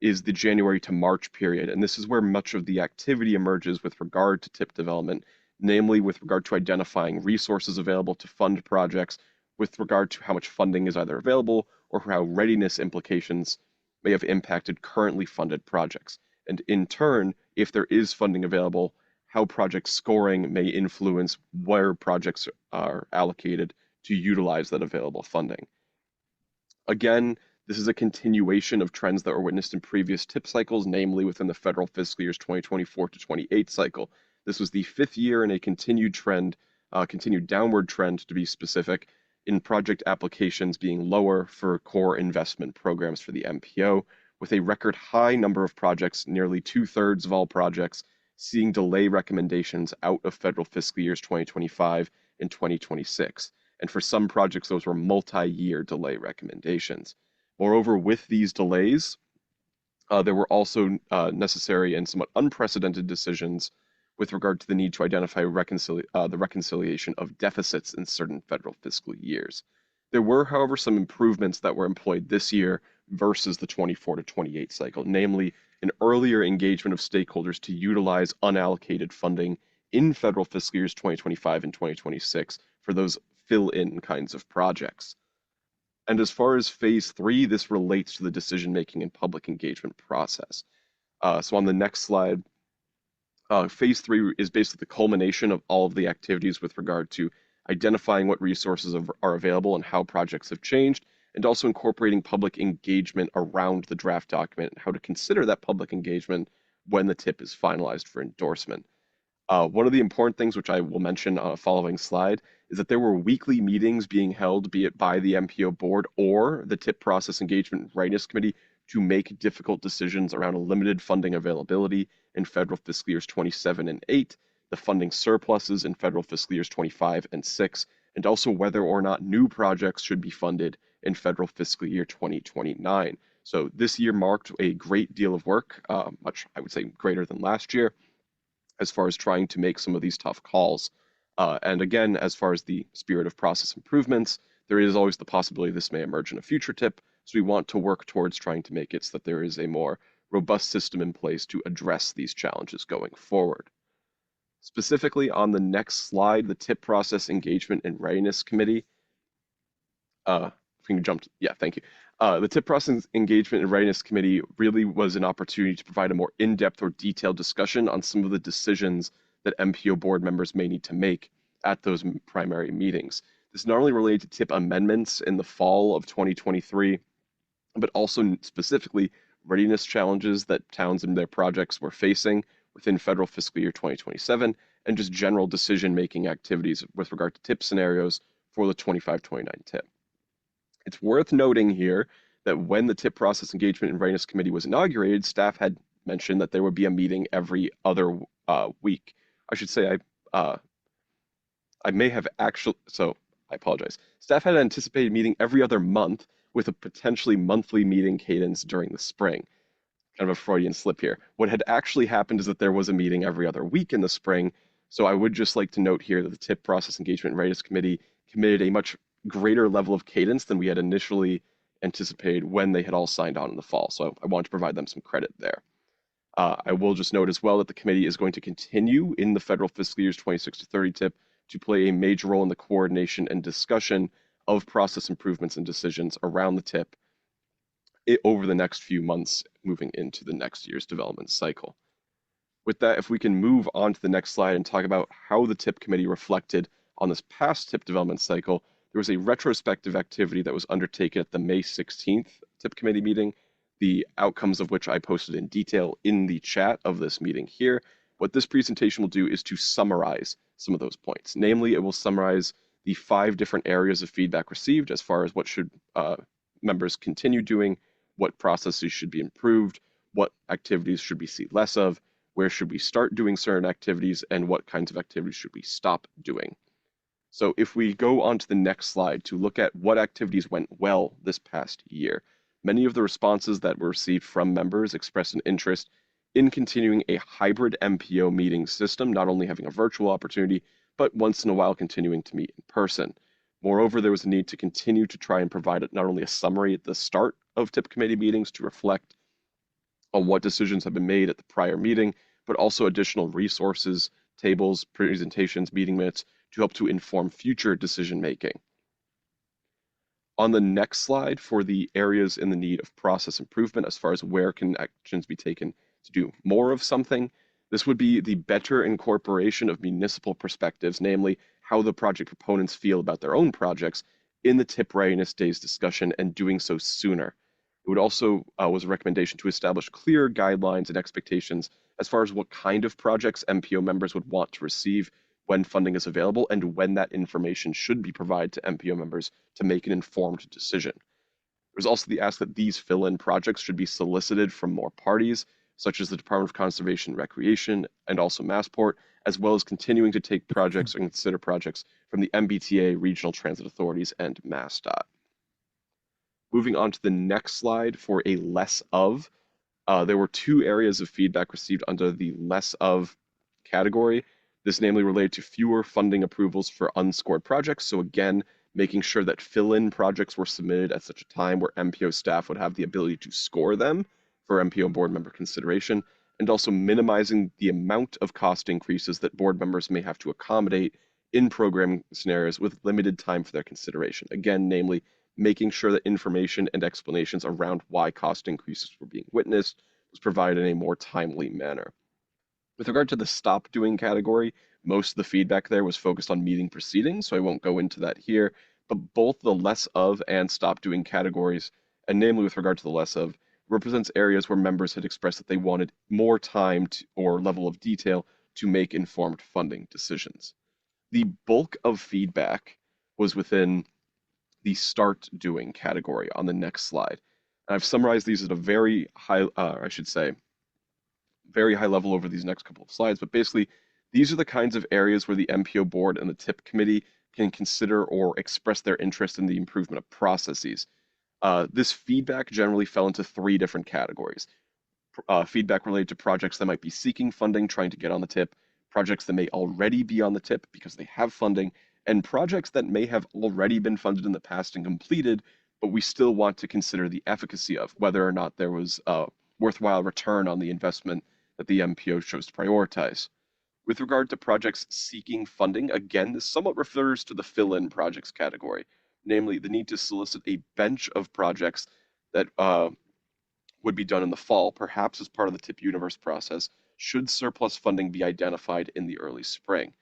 is the January to March period, and this is where much of the activity emerges with regard to TIP development, namely with regard to identifying resources available to fund projects, with regard to how much funding is either available or how readiness implications may have impacted currently funded projects. And in turn, if there is funding available, how project scoring may influence where projects are allocated to utilize that available funding. Again, this is a continuation of trends that were witnessed in previous TIP cycles, namely within the federal fiscal years 2024 to 28 cycle. This was the 5th year in a continued trend continued downward trend to be specific, in project applications being lower for core investment programs for the MPO, with a record high number of projects, nearly 2/3 of all projects, seeing delay recommendations out of federal fiscal years 2025 and 2026. And for some projects, those were multi-year delay recommendations. Moreover, with these delays, there were also necessary and somewhat unprecedented decisions with regard to the need to identify the reconciliation of deficits in certain federal fiscal years. There were, however, some improvements that were employed this year versus the 24 to 28 cycle, namely an earlier engagement of stakeholders to utilize unallocated funding in federal fiscal years 2025 and 2026 for those fill-in kinds of projects. And as far as phase 3, this relates to the decision-making and public engagement process. So on the next slide, phase 3 is basically the culmination of all of the activities with regard to identifying what resources are available and how projects have changed, and also incorporating public engagement around the draft document and how to consider that public engagement when the TIP is finalized for endorsement. One of the important things, which I will mention on a following slide, is that there were weekly meetings being held, be it by the MPO board or the TIP Process Engagement and Readiness Committee, to make difficult decisions around a limited funding availability in federal fiscal years 27 and 8, the funding surpluses in federal fiscal years 25 and 6, and also whether or not new projects should be funded in federal fiscal year 2029. So this year marked a great deal of work, much, I would say, greater than last year, as far as trying to make some of these tough calls. And again, as far as the spirit of process improvements, there is always the possibility this may emerge in a future TIP, so we want to work towards trying to make it so that there is a more robust system in place to address these challenges going forward. Specifically on the next slide, the TIP Process Engagement and Readiness Committee. If we can jump to, yeah, thank you. The TIP Process Engagement and Readiness Committee really was an opportunity to provide a more in-depth or detailed discussion on some of the decisions that MPO board members may need to make at those primary meetings. This not only related to TIP amendments in the fall of 2023, but also specifically readiness challenges that towns and their projects were facing within federal fiscal year 2027, and just general decision-making activities with regard to TIP scenarios for the 25-29 TIP. It's worth noting here that when the TIP Process Engagement and Readiness Committee was inaugurated, staff had mentioned that there would be a meeting every other week. I should say I may have actually, so I apologize. Staff had anticipated meeting every other month with a potentially monthly meeting cadence during the spring. Kind of a Freudian slip here. What had actually happened is that there was a meeting every other week in the spring. So I would just like to note here that the TIP Process Engagement and Readiness Committee committed a much greater level of cadence than we had initially anticipated when they had all signed on in the fall. So I want to provide them some credit there. I will just note as well that the committee is going to continue in the federal fiscal years 26 to 30 TIP to play a major role in the coordination and discussion of process improvements and decisions around the TIP over the next few months moving into the next year's development cycle. With that, if we can move on to the next slide and talk about how the TIP committee reflected on this past TIP development cycle, there was a retrospective activity that was undertaken at the May 16th TIP committee meeting, the outcomes of which I posted in detail in the chat of this meeting here. What this presentation will do is to summarize some of those points. Namely, it will summarize the 5 different areas of feedback received as far as what should members continue doing, what processes should be improved, what activities should we see less of, where should we start doing certain activities, and what kinds of activities should we stop doing. So if we go on to the next slide to look at what activities went well this past year, many of the responses that were received from members expressed an interest in continuing a hybrid MPO meeting system, not only having a virtual opportunity, but once in a while continuing to meet in person. Moreover, there was a need to continue to try and provide not only a summary at the start of TIP committee meetings to reflect on what decisions have been made at the prior meeting, but also additional resources, tables, presentations, meeting minutes to help to inform future decision making. On the next slide, for the areas in the need of process improvement as far as where can actions be taken to do more of something, this would be the better incorporation of municipal perspectives, namely how the project proponents feel about their own projects in the TIP Readiness Days discussion, and doing so sooner. It would also was a recommendation to establish clear guidelines and expectations as far as what kind of projects MPO members would want to receive when funding is available and when that information should be provided to MPO members to make an informed decision. There's also the ask that these fill-in projects should be solicited from more parties, such as the Department of Conservation and Recreation and also Massport, as well as continuing to take projects and consider projects from the MBTA, regional transit authorities, and MassDOT. Moving on to the next slide for a less of, there were 2 areas of feedback received under the less of category. This namely related to fewer funding approvals for unscored projects. So again, making sure that fill-in projects were submitted at such a time where MPO staff would have the ability to score them for MPO board member consideration, and also minimizing the amount of cost increases that board members may have to accommodate in programming scenarios with limited time for their consideration. Again, namely, making sure that information and explanations around why cost increases were being witnessed was provided in a more timely manner. With regard to the stop doing category, most of the feedback there was focused on meeting proceedings, so I won't go into that here, but both the less of and stop doing categories, and namely with regard to the less of, represents areas where members had expressed that they wanted more time or level of detail to make informed funding decisions. The bulk of feedback was within the start doing category on the next slide. And I've summarized these at a very high, very high level over these next couple of slides, but basically these are the kinds of areas where the MPO board and the TIP committee can consider or express their interest in the improvement of processes. This feedback generally fell into 3 different categories. Feedback related to projects that might be seeking funding, trying to get on the TIP, projects that may already be on the TIP because they have funding, and projects that may have already been funded in the past and completed, but we still want to consider the efficacy of whether or not there was a worthwhile return on the investment that the MPO chose to prioritize. With regard to projects seeking funding, again, this somewhat refers to the fill-in projects category, namely the need to solicit a bench of projects that would be done in the fall, perhaps as part of the TIP universe process, should surplus funding be identified in the early spring.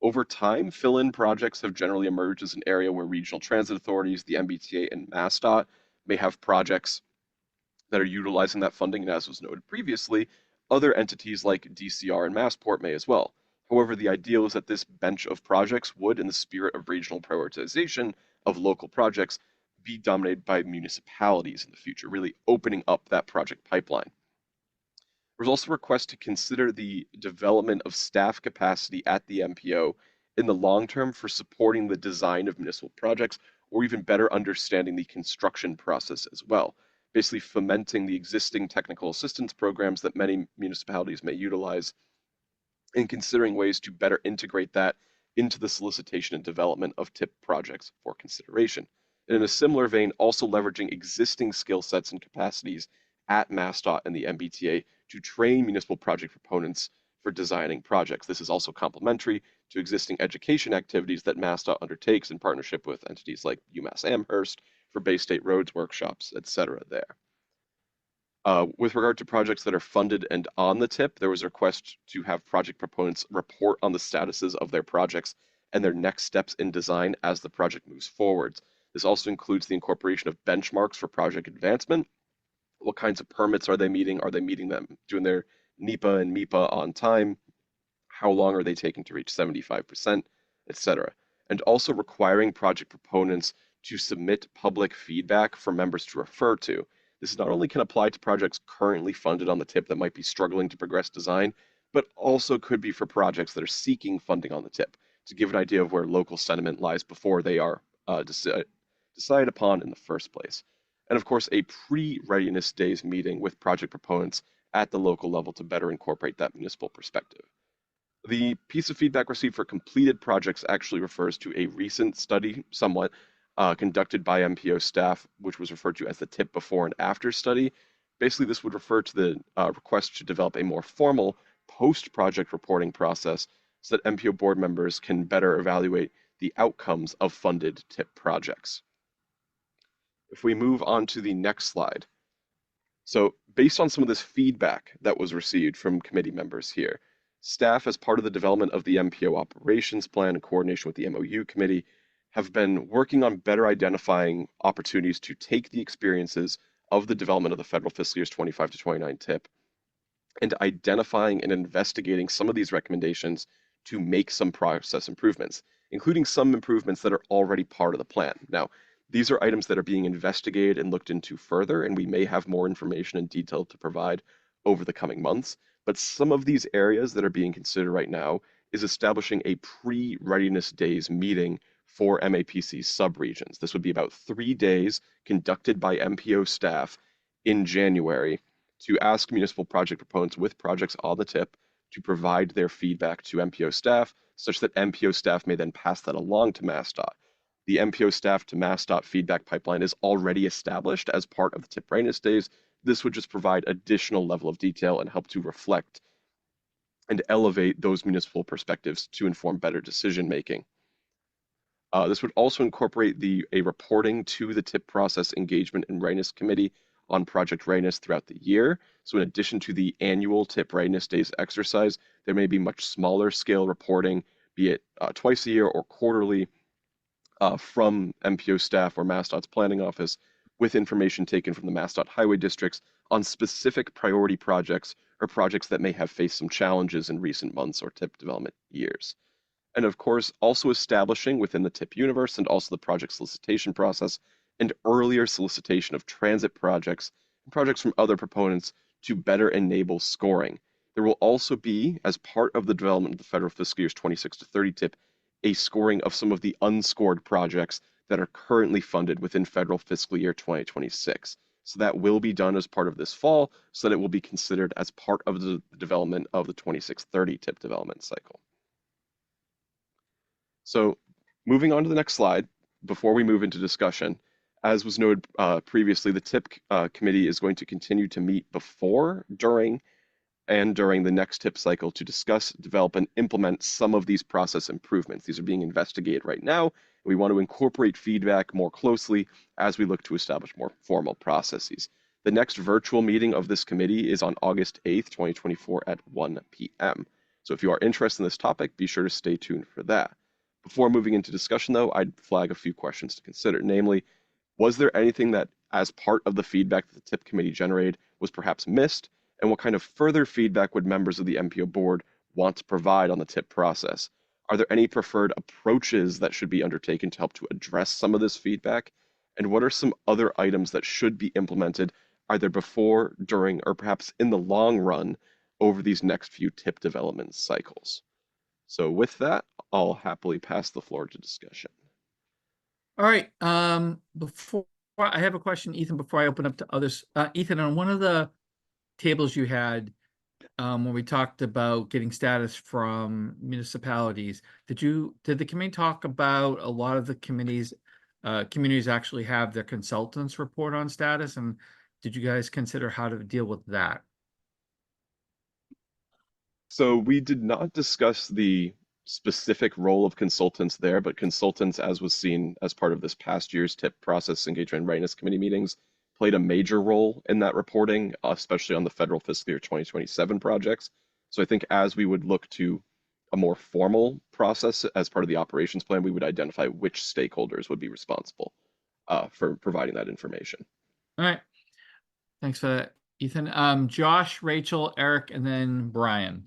Over time, fill-in projects have generally emerged as an area where regional transit authorities, the MBTA, and MassDOT may have projects that are utilizing that funding, and as was noted previously, other entities like DCR and Massport may as well. However, the ideal is that this bench of projects would, in the spirit of regional prioritization of local projects, be dominated by municipalities in the future, really opening up that project pipeline. There's also a request to consider the development of staff capacity at the MPO in the long term for supporting the design of municipal projects, or even better understanding the construction process as well. Basically fomenting the existing technical assistance programs that many municipalities may utilize and considering ways to better integrate that into the solicitation and development of TIP projects for consideration. And in a similar vein, also leveraging existing skill sets and capacities at MassDOT and the MBTA to train municipal project proponents for designing projects. This is also complementary to existing education activities that MassDOT undertakes in partnership with entities like UMass Amherst for Bay State Roads workshops, etc. there. With regard to projects that are funded and on the TIP, there was a request to have project proponents report on the statuses of their projects and their next steps in design as the project moves forwards. This also includes the incorporation of benchmarks for project advancement. What kinds of permits are they meeting? Are they meeting them, doing their NEPA and MEPA on time? How long are they taking to reach 75%, etc. And also requiring project proponents to submit public feedback for members to refer to. This not only can apply to projects currently funded on the TIP that might be struggling to progress design, but also could be for projects that are seeking funding on the TIP to give an idea of where local sentiment lies before they are decided upon in the first place. And of course, a pre-readiness days meeting with project proponents at the local level to better incorporate that municipal perspective. The piece of feedback received for completed projects actually refers to a recent study, somewhat, conducted by MPO staff, which was referred to as the TIP before and after study. Basically, this would refer to the request to develop a more formal post-project reporting process so that MPO board members can better evaluate the outcomes of funded TIP projects. If we move on to the next slide. So based on some of this feedback that was received from committee members here, staff, as part of the development of the MPO operations plan in coordination with the MOU committee, have been working on better identifying opportunities to take the experiences of the development of the federal fiscal years 25 to 29 TIP and identifying and investigating some of these recommendations to make some process improvements, including some improvements that are already part of the plan. Now, these are items that are being investigated and looked into further, and we may have more information and detail to provide over the coming months. But some of these areas that are being considered right now is establishing a pre-readiness days meeting for MAPC subregions. This would be about 3 days conducted by MPO staff in January to ask municipal project proponents with projects on the tip to provide their feedback to MPO staff, such that MPO staff may then pass that along to MassDOT. The MPO staff to MassDOT feedback pipeline is already established as part of the tip readiness days. This would just provide additional level of detail and help to reflect and elevate those municipal perspectives to inform better decision making. This would also incorporate a reporting to the TIP process engagement and readiness committee on project readiness throughout the year. So in addition to the annual TIP readiness days exercise, there may be much smaller scale reporting, be it twice a year or quarterly, from MPO staff or MassDOT's planning office, with information taken from the MassDOT highway districts on specific priority projects or projects that may have faced some challenges in recent months or TIP development years. And of course, also establishing within the TIP universe and also the project solicitation process and earlier solicitation of transit projects and projects from other proponents to better enable scoring. There will also be, as part of the development of the federal fiscal years 26 to 30 TIP, a scoring of some of the unscored projects that are currently funded within federal fiscal year 2026. So that will be done as part of this fall, so that it will be considered as part of the development of the 26-30 TIP development cycle. So moving on to the next slide, before we move into discussion, as was noted previously, the TIP committee is going to continue to meet before, during the next TIP cycle to discuss, develop, and implement some of these process improvements. These are being investigated right now. We want to incorporate feedback more closely as we look to establish more formal processes. The next virtual meeting of this committee is on August 8th, 2024 at 1 p.m. So if you are interested in this topic, be sure to stay tuned for that. Before moving into discussion, though, I'd flag a few questions to consider. Namely, was there anything that, as part of the feedback that the TIP committee generated, was perhaps missed? And what kind of further feedback would members of the MPO board want to provide on the TIP process? Are there any preferred approaches that should be undertaken to help to address some of this feedback? And what are some other items that should be implemented either before, during, or perhaps in the long run over these next few TIP development cycles? So with that, I'll happily pass the floor to discussion. All right. Before I have a question, Ethan, before I open up to others. Ethan, on one of the tables you had, when we talked about getting status from municipalities, did the committee talk about a lot of the communities actually have their consultants report on status? And did you guys consider how to deal with that? So we did not discuss the specific role of consultants there, but consultants, as was seen as part of this past year's TIP process engagement and readiness committee meetings, played a major role in that reporting, especially on the federal fiscal year 2027 projects. So I think as we would look to a more formal process as part of the operations plan, we would identify which stakeholders would be responsible for providing that information. All right. Thanks for that, Ethan. Josh, Rachel, Eric, and then Brian.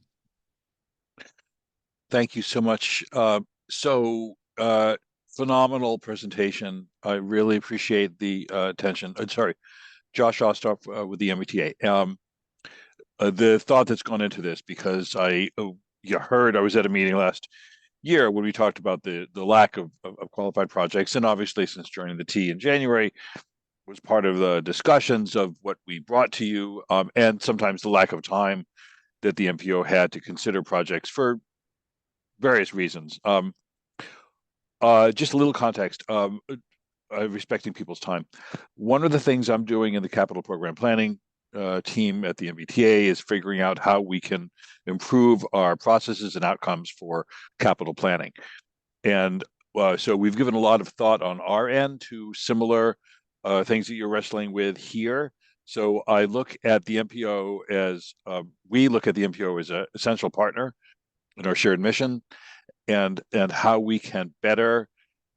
Thank you so much. Phenomenal presentation. I really appreciate the attention. Sorry, Josh Ostoff with the MBTA. The thought that's gone into this, because you heard I was at a meeting last year when we talked about the lack of qualified projects, and obviously since joining the T in January was part of the discussions of what we brought to you, and sometimes the lack of time that the MPO had to consider projects for various reasons. Just a little context, respecting people's time. One of the things I'm doing in the capital program planning team at the MBTA is figuring out how we can improve our processes and outcomes for capital planning. And so we've given a lot of thought on our end to similar things that you're wrestling with here. So I look at the MPO as, we look at the MPO as an essential partner in our shared mission, and how we can better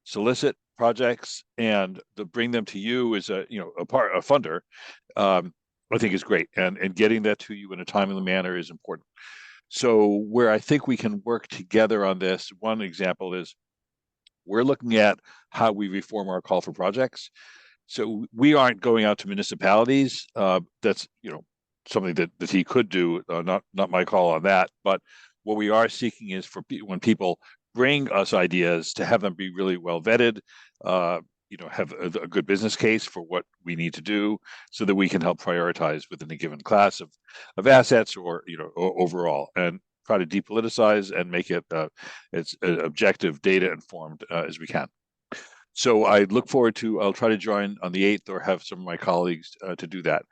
solicit projects and to bring them to you as a funder, I think is great. And getting that to you in a timely manner is important. So where I think we can work together on this, one example is we're looking at how we reform our call for projects. So we aren't going out to municipalities. That's, something that he could do, not my call on that. But what we are seeking is for when people bring us ideas to have them be really well vetted, have a good business case for what we need to do so that we can help prioritize within a given class of assets or overall, and try to depoliticize and make it as objective, data informed as we can. So I look forward to, I'll try to join on the 8th or have some of my colleagues to do that.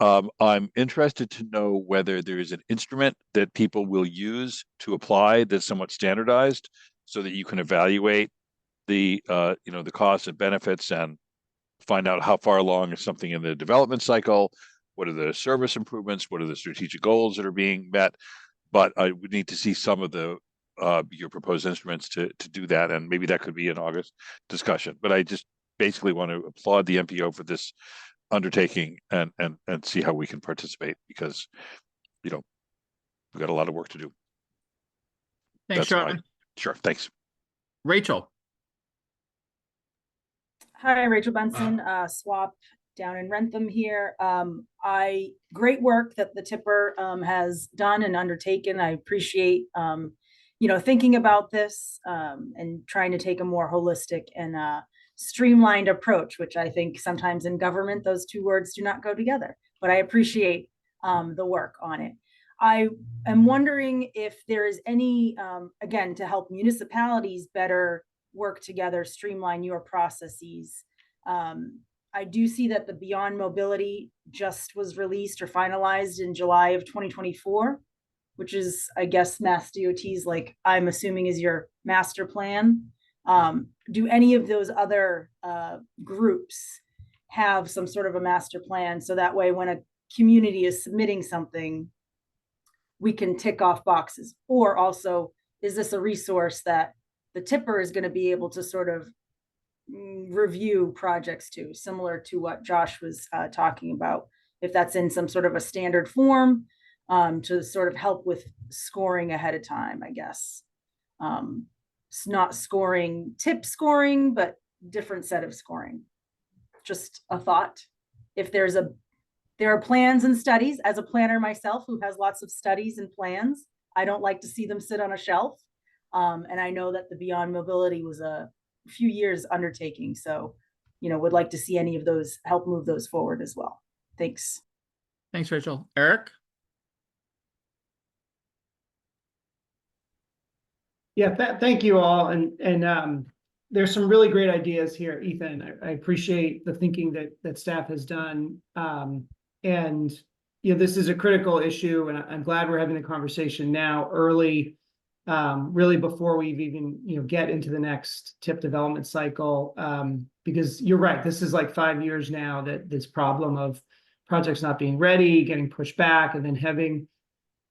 I'm interested to know whether there is an instrument that people will use to apply that's somewhat standardized so that you can evaluate the costs and benefits and find out how far along is something in the development cycle, what are the service improvements, what are the strategic goals that are being met. But I would need to see some of the your proposed instruments to do that, and maybe that could be an August discussion. But I just basically want to applaud the MPO for this undertaking and see how we can participate, because we've got a lot of work to do. Thanks, Sean. Sure, thanks. Rachel. Hi, Rachel Benson, SWAP down in Rentham here. Great work that the Tipper has done and undertaken. I appreciate thinking about this and trying to take a more holistic and streamlined approach, which I think sometimes in government, those two words do not go together, but I appreciate the work on it. I am wondering if there is any, again, to help municipalities better work together, streamline your processes. I do see that the Beyond Mobility just was released or finalized in July of 2024, which is, I guess, Mass DOT's, like, I'm assuming is your master plan. Do any of those other groups have some sort of a master plan? So that way, when a community is submitting something, we can tick off boxes. Or also, is this a resource that the Tipper is going to be able to sort of review projects to, similar to what Josh was talking about, if that's in some sort of a standard form to sort of help with scoring ahead of time, I guess. It's not scoring, tip scoring, but different set of scoring. Just a thought. If there are plans and studies, as a planner myself who has lots of studies and plans, I don't like to see them sit on a shelf. And I know that the Beyond Mobility was a few years undertaking. So, would like to see any of those help move those forward as well. Thanks. Thanks, Rachel. Eric? Yeah, thank you all. And there's some really great ideas here, Ethan. I appreciate the thinking that staff has done. And this is a critical issue, and I'm glad we're having the conversation now, early, really before we've even get into the next TIP development cycle. Because you're right, this is like 5 years now that this problem of projects not being ready, getting pushed back, and then having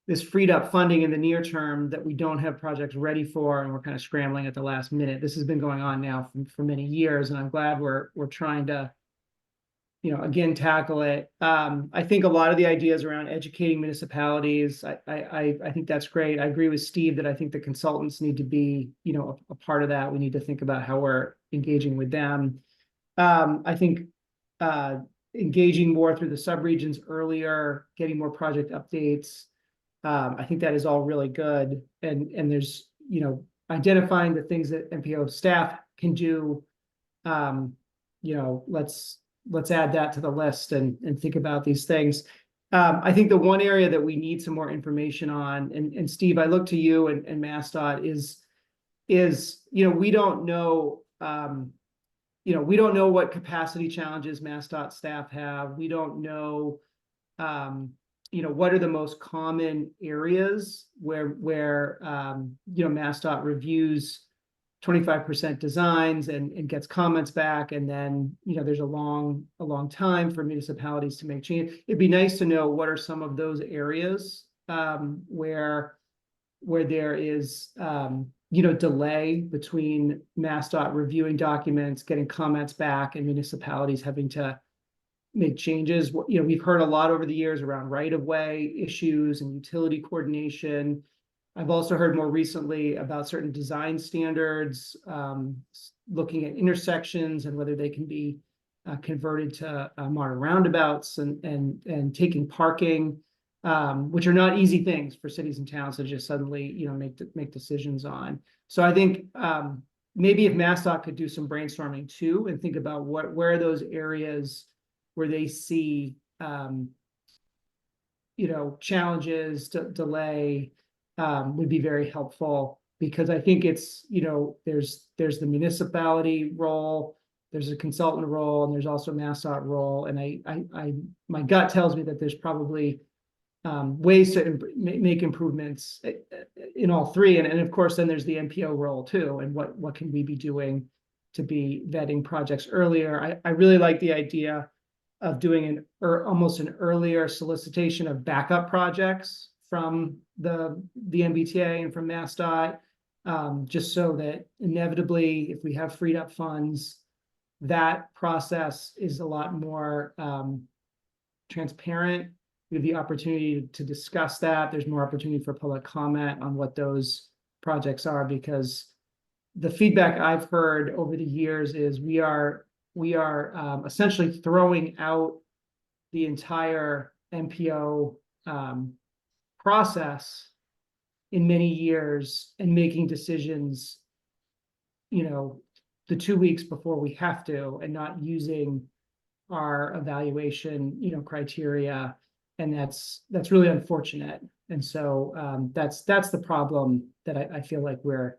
this freed up funding in the near term that we don't have projects ready for, and we're kind of scrambling at the last minute. This has been going on now for many years, and I'm glad we're trying to, again, tackle it. I think a lot of the ideas around educating municipalities, I think that's great. I agree with Steve that I think the consultants need to be, a part of that. We need to think about how we're engaging with them. I think engaging more through the subregions earlier, getting more project updates. I think that is all really good. And there's, identifying the things that MPO staff can do. Let's add that to the list and think about these things. I think the one area that we need some more information on, and Steve, I look to you and MassDOT is, we don't know, we don't know what capacity challenges MassDOT staff have. We don't know, what are the most common areas where MassDOT reviews 25% designs and gets comments back, and then there's a long time for municipalities to make change. It'd be nice to know what are some of those areas where there is delay between MassDOT reviewing documents, getting comments back, and municipalities having to make changes. You know, we've heard a lot over the years around right-of-way issues and utility coordination. I've also heard more recently about certain design standards, looking at intersections and whether they can be converted to modern roundabouts and taking parking, which are not easy things for cities and towns to just suddenly, you know, make decisions on. So I think maybe if MassDOT could do some brainstorming too and think about where are those areas where they see you know, challenges, delay, would be very helpful, because I think it's, you know, there's the municipality role, there's a consultant role, and there's also MassDOT role. And my gut tells me that there's probably ways to make improvements in all three. And of course, then there's the MPO role too. And what can we be doing to be vetting projects earlier? I really like the idea of doing almost an earlier solicitation of backup projects from the MBTA and from MassDOT, just so that inevitably, if we have freed up funds, that process is a lot more transparent. We have the opportunity to discuss that. There's more opportunity for public comment on what those projects are, because the feedback I've heard over the years is we are essentially throwing out the entire MPO process in many years and making decisions, you know, the 2 weeks before we have to, and not using our evaluation, you know, criteria. And that's really unfortunate. And so that's the problem that I feel like we're,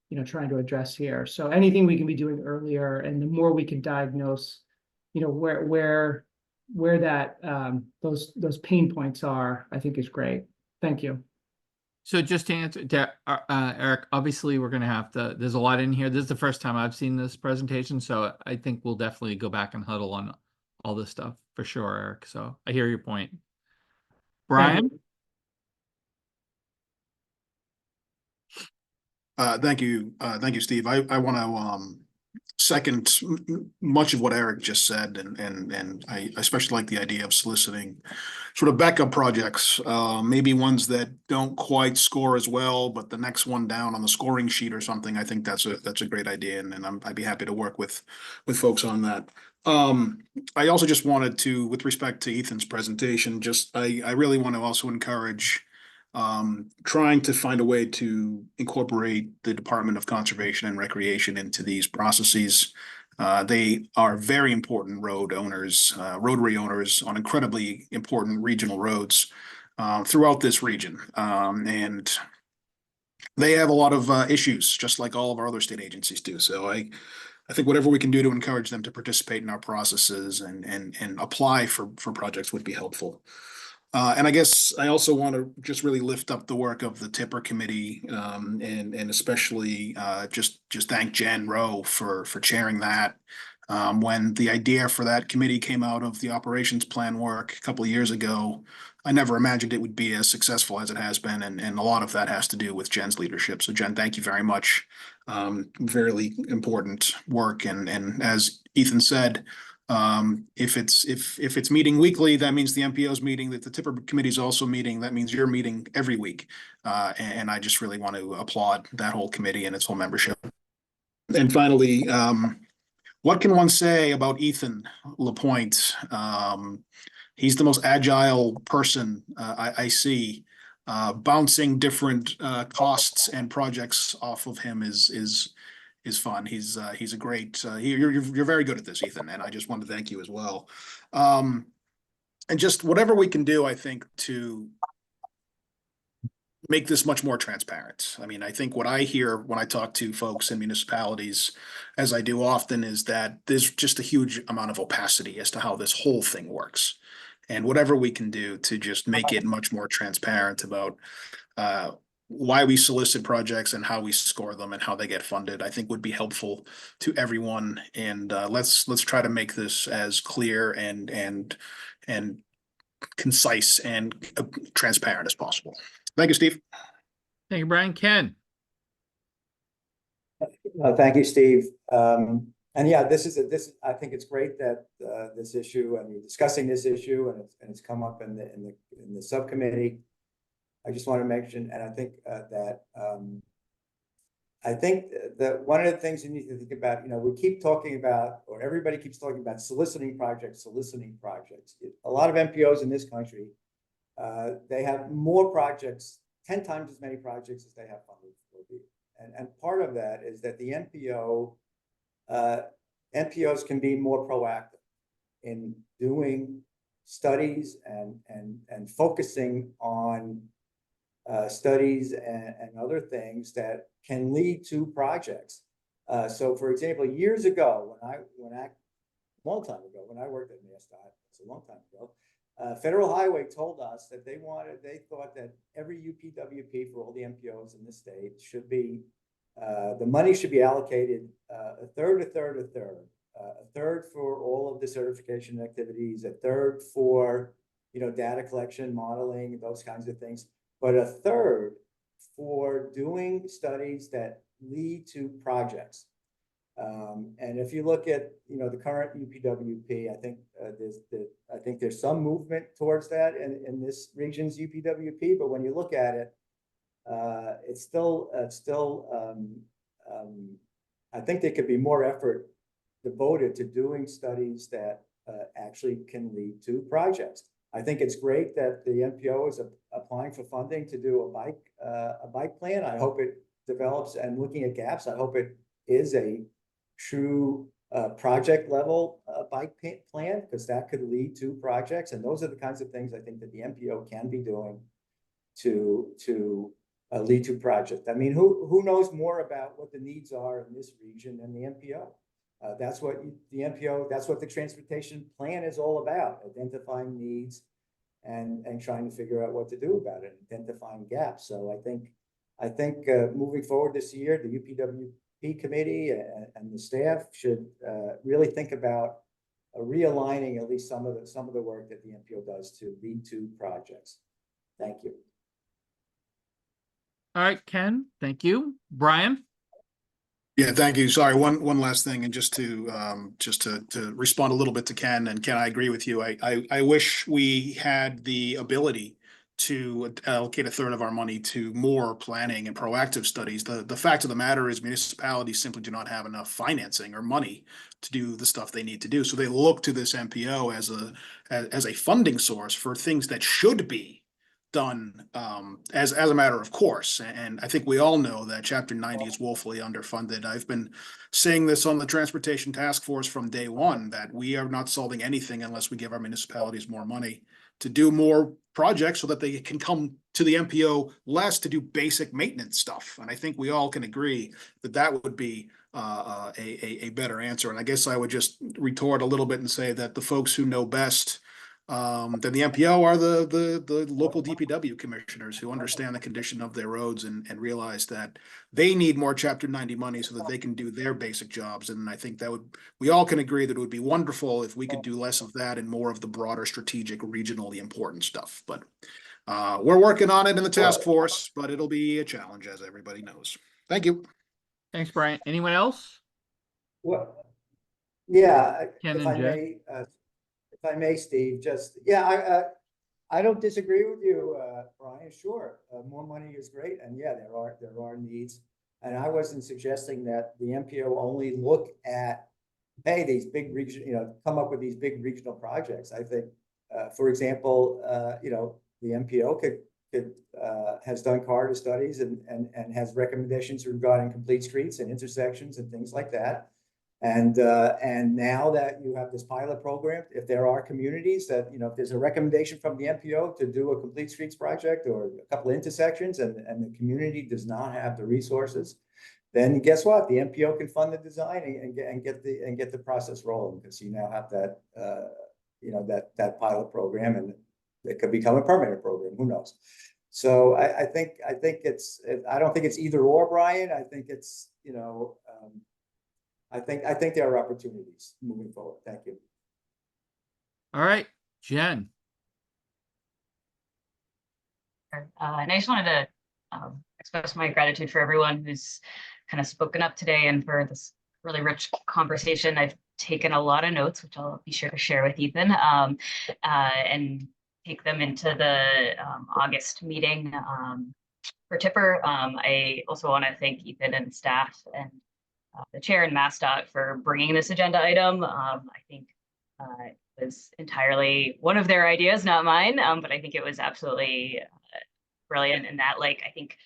you know, trying to address here. So anything we can be doing earlier, and the more we can diagnose, you know, where that those pain points are, I think is great. Thank you. So just to answer, Eric, obviously we're going to have to, there's a lot in here. This is the first time I've seen this presentation, so I think we'll definitely go back and huddle on all this stuff for sure, Eric. So I hear your point. Brian? Thank you. Thank you, Steve. I want to second much of what Eric just said, and I especially like the idea of soliciting sort of backup projects, maybe ones that don't quite score as well, but the next one down on the scoring sheet or something. I think that's a great idea, and I'd be happy to work with folks on that. I also just wanted to, with respect to Ethan's presentation, I really want to also encourage trying to find a way to incorporate the Department of Conservation and Recreation into these processes. They are very important road owners, rotary owners on incredibly important regional roads throughout this region. And they have a lot of issues, just like all of our other state agencies do. So I think whatever we can do to encourage them to participate in our processes and apply for projects would be helpful. And I guess I also want to just really lift up the work of the Tipper Committee, and especially just thank Jen Rowe for chairing that. When the idea for that committee came out of the operations plan work a couple of years ago, I never imagined it would be as successful as it has been, and a lot of that has to do with Jen's leadership. So Jen, thank you very much. Very important work, and as Ethan said, if it's meeting weekly, that means the MPO's meeting, that the Tipper Committee is also meeting, that means you're meeting every week. And I just really want to applaud that whole committee and its whole membership. And finally, what can one say about Ethan Lapointe? He's the most agile person I see. Bouncing different costs and projects off of him is fun. He's a great. You're very good at this, Ethan, and I just want to thank you as well. And just whatever we can do, I think, to make this much more transparent. I mean, I think what I hear when I talk to folks in municipalities, as I do often, is that there's just a huge amount of opacity as to how this whole thing works. And whatever we can do to just make it much more transparent about why we solicit projects and how we score them and how they get funded, I think would be helpful to everyone. And let's try to make this as clear and concise and transparent as possible. Thank you, Steve. Thank you, Brian. Ken? Thank you, Steve. And yeah, I think it's great that this issue, and you're discussing this issue, and it's come up in the subcommittee. I just want to mention, and I think that one of the things you need to think about, we keep talking about, or everybody keeps talking about soliciting projects. A lot of MPOs in this country, they have more projects, 10 times as many projects as they have funding for. And part of that is that the MPOs can be more proactive in doing studies and focusing on studies and other things that can lead to projects. So for example, years ago, a long time ago, when I worked at MassDOT, it's a long time ago, Federal Highway told us that they thought that every UPWP for all the MPOs in the state should be, the money should be allocated a third for all of the certification activities, a third for, data collection, modeling, those kinds of things, but a third for doing studies that lead to projects. And if you look at, the current UPWP, I think there's some movement towards that in this region's UPWP, but when you look at it, it's still I think there could be more effort devoted to doing studies that actually can lead to projects. I think it's great that the MPO is applying for funding to do a bike plan. I hope it develops, and looking at gaps, I hope it is a true project level bike plan, because that could lead to projects. And those are the kinds of things I think that the MPO can be doing to lead to projects. I mean, who knows more about what the needs are in this region than the MPO? That's what that's what the transportation plan is all about: identifying needs and trying to figure out what to do about it, identifying gaps. So I think moving forward this year, the UPWP committee and the staff should really think about realigning at least some of the work that the MPO does to lead to projects. Thank you. All right, Ken, thank you. Brian? Yeah, thank you. Sorry, one last thing, and just to respond a little bit to Ken, and Ken, I agree with you. I wish we had the ability to allocate a third of our money to more planning and proactive studies. The fact of the matter is municipalities simply do not have enough financing or money to do the stuff they need to do. So they look to this MPO as a funding source for things that should be done as a matter of course. And I think we all know that Chapter 90 is woefully underfunded. I've been saying this on the Transportation Task Force from day one, that we are not solving anything unless we give our municipalities more money to do more projects so that they can come to the MPO less to do basic maintenance stuff. And I think we all can agree that that would be a better answer. And I guess I would just retort a little bit and say that the folks who know best than the MPO are the local DPW commissioners, who understand the condition of their roads and realize that they need more Chapter 90 money so that they can do their basic jobs. And I think we all can agree that it would be wonderful if we could do less of that and more of the broader strategic, regionally important stuff. But we're working on it in the task force, but it'll be a challenge, as everybody knows. Thank you. Thanks, Brian. Anyone else? Well, yeah, Ken if and I Jay? may, Steve, I don't disagree with you, Brian. Sure, more money is great, and yeah, there are needs. And I wasn't suggesting that the MPO only look at, hey, these big region, come up with these big regional projects. I think, for example, the MPO has done corridor studies and has recommendations regarding complete streets and intersections and things like that. And now that you have this pilot program, if there are communities that, if there's a recommendation from the MPO to do a complete streets project or a couple of intersections, and the community does not have the resources, then guess what? The MPO can fund the design and get the process rolling, because you now have that that pilot program, and it could become a permanent program. Who knows? So I don't think it's either or, Brian. I think it's I think there are opportunities moving forward. Thank you. All right, Jen. And I just wanted to express my gratitude for everyone who's kind of spoken up today, and for this really rich conversation. I've taken a lot of notes, which I'll be sure to share with Ethan, and take them into the August meeting for Tipper. I also want to thank Ethan and staff and the chair and MassDOT for bringing this agenda item. I think it was entirely one of their ideas, not mine, but I think it was absolutely brilliant in that, like, I think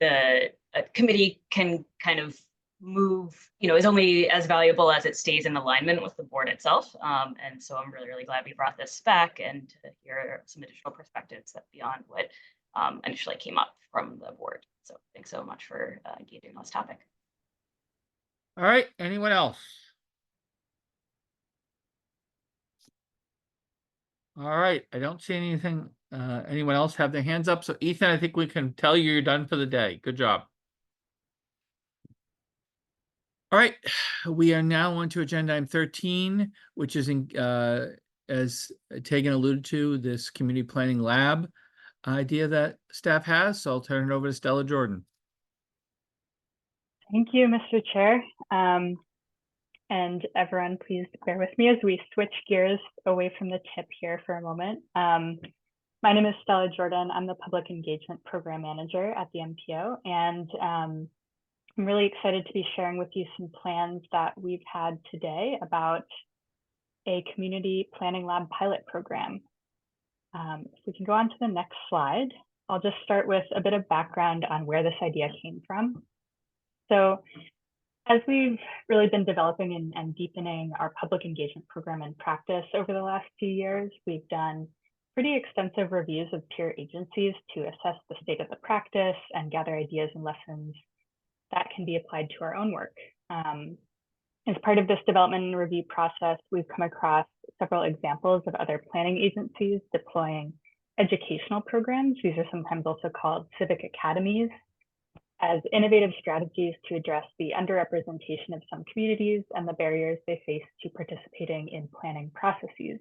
the committee can kind of move, is only as valuable as it stays in alignment with the board itself. And so I'm really, really glad we brought this back and to hear some additional perspectives that beyond what initially came up from the board. So thanks so much for engaging on this topic. All right, anyone else? All right, I don't see anything. Anyone else have their hands up? So Ethan, I think we can tell you you're done for the day. Good job. All right, we are now on to agenda item 13, which is as Tegan alluded to, this community planning lab idea that staff has. So I'll turn it over to Stella Jordan. Thank you, Mr. Chair. And everyone, please bear with me as we switch gears away from the tip here for a moment. My name is Stella Jordan. I'm the Public Engagement Program Manager at the MPO, and I'm really excited to be sharing with you some plans that we've had today about a community planning lab pilot program. If we can go on to the next slide, I'll just start with a bit of background on where this idea came from. So as we've really been developing and deepening our public engagement program in practice over the last few years, we've done pretty extensive reviews of peer agencies to assess the state of the practice and gather ideas and lessons that can be applied to our own work. As part of this development and review process, we've come across several examples of other planning agencies deploying educational programs. These are sometimes also called civic academies, as innovative strategies to address the underrepresentation of some communities and the barriers they face to participating in planning processes.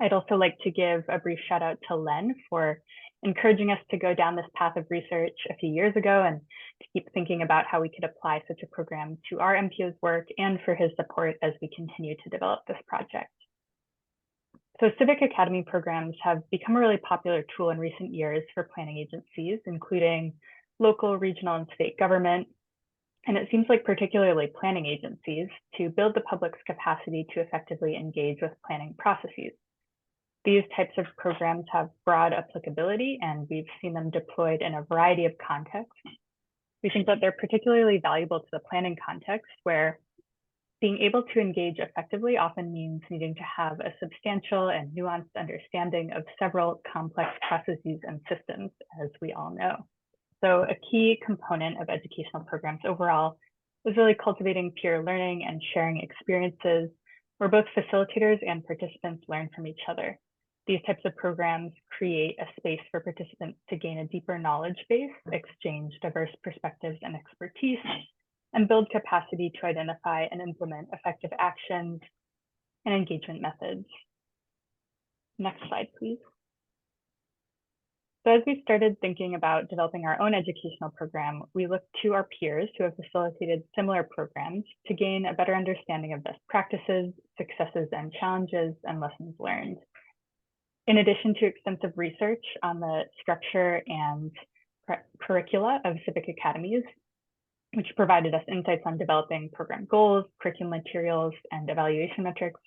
I'd also like to give a brief shout out to Len for encouraging us to go down this path of research a few years ago and to keep thinking about how we could apply such a program to our MPO's work, and for his support as we continue to develop this project. So Civic Academy programs have become a really popular tool in recent years for planning agencies, including local, regional, and state government. And it seems like particularly planning agencies to build the public's capacity to effectively engage with planning processes. These types of programs have broad applicability, and we've seen them deployed in a variety of contexts. We think that they're particularly valuable to the planning context, where being able to engage effectively often means needing to have a substantial and nuanced understanding of several complex processes and systems, as we all know. So a key component of educational programs overall was really cultivating peer learning and sharing experiences where both facilitators and participants learn from each other. These types of programs create a space for participants to gain a deeper knowledge base, exchange diverse perspectives and expertise, and build capacity to identify and implement effective actions and engagement methods. Next slide, please. So as we started thinking about developing our own educational program, we looked to our peers who have facilitated similar programs to gain a better understanding of best practices, successes and challenges, and lessons learned. In addition to extensive research on the structure and curricula of civic academies, which provided us insights on developing program goals, curriculum materials, and evaluation metrics,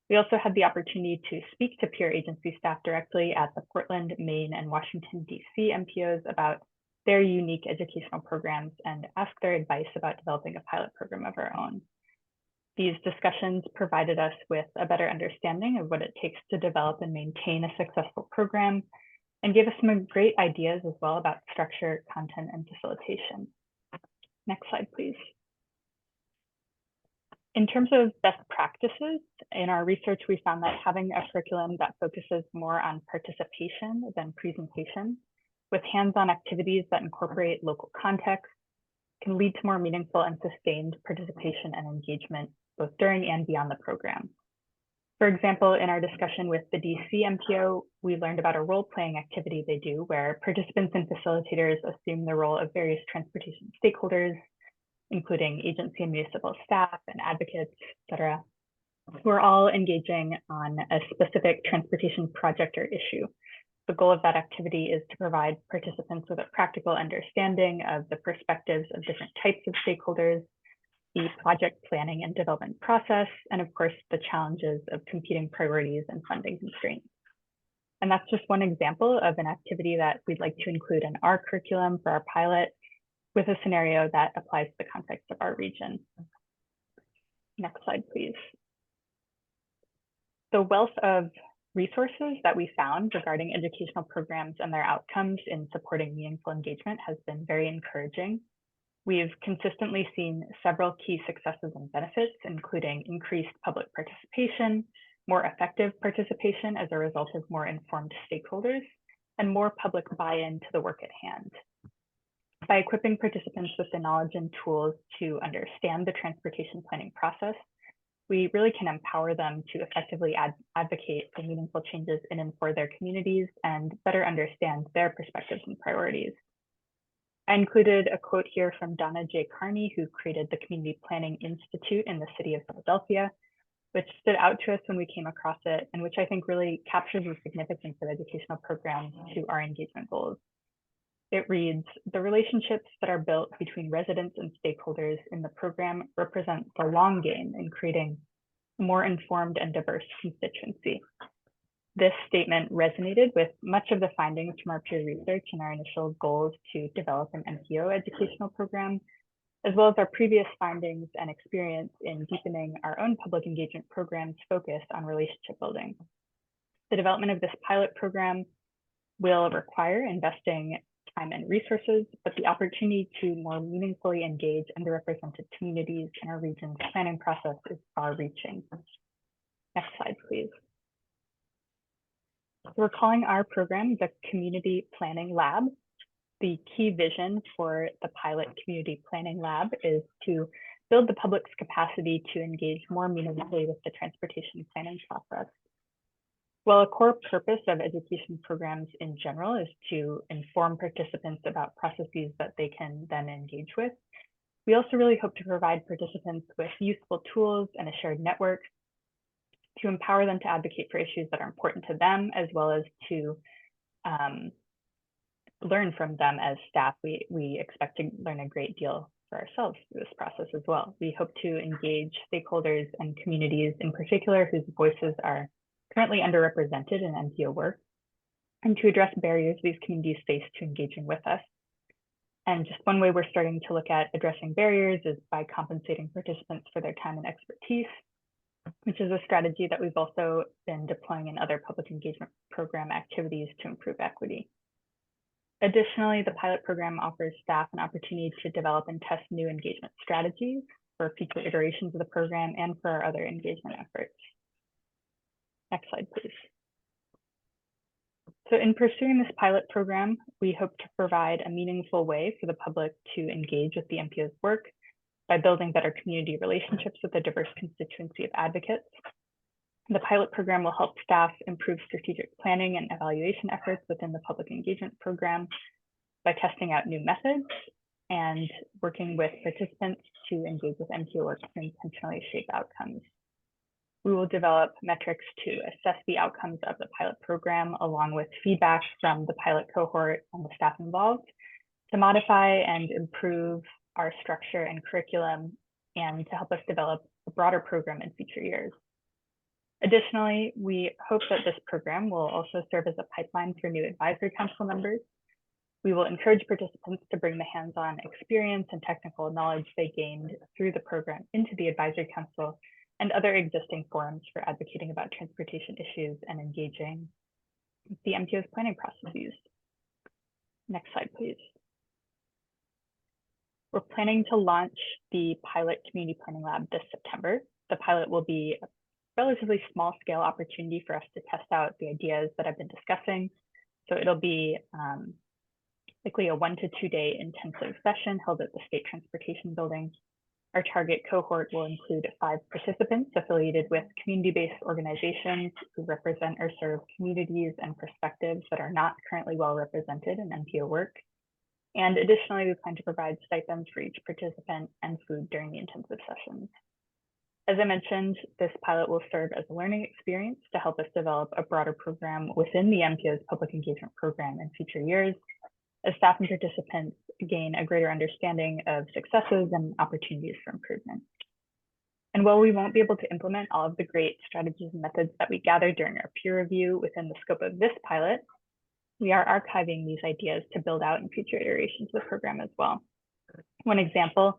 we also had the opportunity to speak to peer agency staff directly at the Portland, Maine, and Washington, D.C. MPOs about their unique educational programs and ask their advice about developing a pilot program of our own. These discussions provided us with a better understanding of what it takes to develop and maintain a successful program, and gave us some great ideas as well about structure, content, and facilitation. Next slide, please. In terms of best practices, in our research, we found that having a curriculum that focuses more on participation than presentation, with hands-on activities that incorporate local context, can lead to more meaningful and sustained participation and engagement, both during and beyond the program. For example, in our discussion with the DC MPO, we learned about a role-playing activity they do where participants and facilitators assume the role of various transportation stakeholders including agency and municipal staff and advocates, et cetera, who are all engaging on a specific transportation project or issue. The goal of that activity is to provide participants with a practical understanding of the perspectives of different types of stakeholders, the project planning and development process, and of course, the challenges of competing priorities and funding constraints. And that's just one example of an activity that we'd like to include in our curriculum for our pilot with a scenario that applies to the context of our region. Next slide, please. The wealth of resources that we found regarding educational programs and their outcomes in supporting meaningful engagement has been very encouraging. We've consistently seen several key successes and benefits, including increased public participation, more effective participation as a result of more informed stakeholders, and more public buy-in to the work at hand. By equipping participants with the knowledge and tools to understand the transportation planning process, we really can empower them to effectively advocate for meaningful changes in and for their communities and better understand their perspectives and priorities. I included a quote here from Donna J. Carney, who created the Community Planning Institute in the city of Philadelphia, which stood out to us when we came across it, and which I think really captures the significance of educational programs to our engagement goals. It reads, "The relationships that are built between residents and stakeholders in the program represent the long game in creating a more informed and diverse constituency." This statement resonated with much of the findings from our peer research and our initial goals to develop an MPO educational program, as well as our previous findings and experience in deepening our own public engagement programs focused on relationship building. The development of this pilot program will require investing time and resources, but the opportunity to more meaningfully engage underrepresented communities in our region's planning process is far-reaching. Next slide, please. So we're calling our program the Community Planning Lab. The key vision for the pilot Community Planning Lab is to build the public's capacity to engage more meaningfully with the transportation planning process. While a core purpose of education programs in general is to inform participants about processes that they can then engage with, we also really hope to provide participants with useful tools and a shared network to empower them to advocate for issues that are important to them, as well as to learn from them as staff. We expect to learn a great deal for ourselves through this process as well. We hope to engage stakeholders and communities in particular whose voices are currently underrepresented in MPO work, and to address barriers these communities face to engaging with us. And just one way we're starting to look at addressing barriers is by compensating participants for their time and expertise, which is a strategy that we've also been deploying in other public engagement program activities to improve equity. Additionally, the pilot program offers staff an opportunity to develop and test new engagement strategies for future iterations of the program and for our other engagement efforts. Next slide, please. So in pursuing this pilot program, we hope to provide a meaningful way for the public to engage with the MPO's work by building better community relationships with a diverse constituency of advocates. The pilot program will help staff improve strategic planning and evaluation efforts within the public engagement program by testing out new methods and working with participants to engage with MPO work to intentionally shape outcomes. We will develop metrics to assess the outcomes of the pilot program, along with feedback from the pilot cohort and the staff involved, to modify and improve our structure and curriculum, and to help us develop a broader program in future years. Additionally, we hope that this program will also serve as a pipeline for new advisory council members. We will encourage participants to bring the hands-on experience and technical knowledge they gained through the program into the advisory council and other existing forums for advocating about transportation issues and engaging the MPO's planning processes. Next slide, please. We're planning to launch the pilot Community Planning Lab this September. The pilot will be a relatively small scale opportunity for us to test out the ideas that I've been discussing. So it'll be likely a 1 to 2 day intensive session held at the State Transportation Building. Our target cohort will include 5 participants affiliated with community-based organizations who represent or serve communities and perspectives that are not currently well represented in MPO work. And additionally, we plan to provide stipends for each participant and food during the intensive sessions. As I mentioned, this pilot will serve as a learning experience to help us develop a broader program within the MPO's public engagement program in future years, as staff and participants gain a greater understanding of successes and opportunities for improvement. And while we won't be able to implement all of the great strategies and methods that we gathered during our peer review within the scope of this pilot, we are archiving these ideas to build out in future iterations of the program as well. One example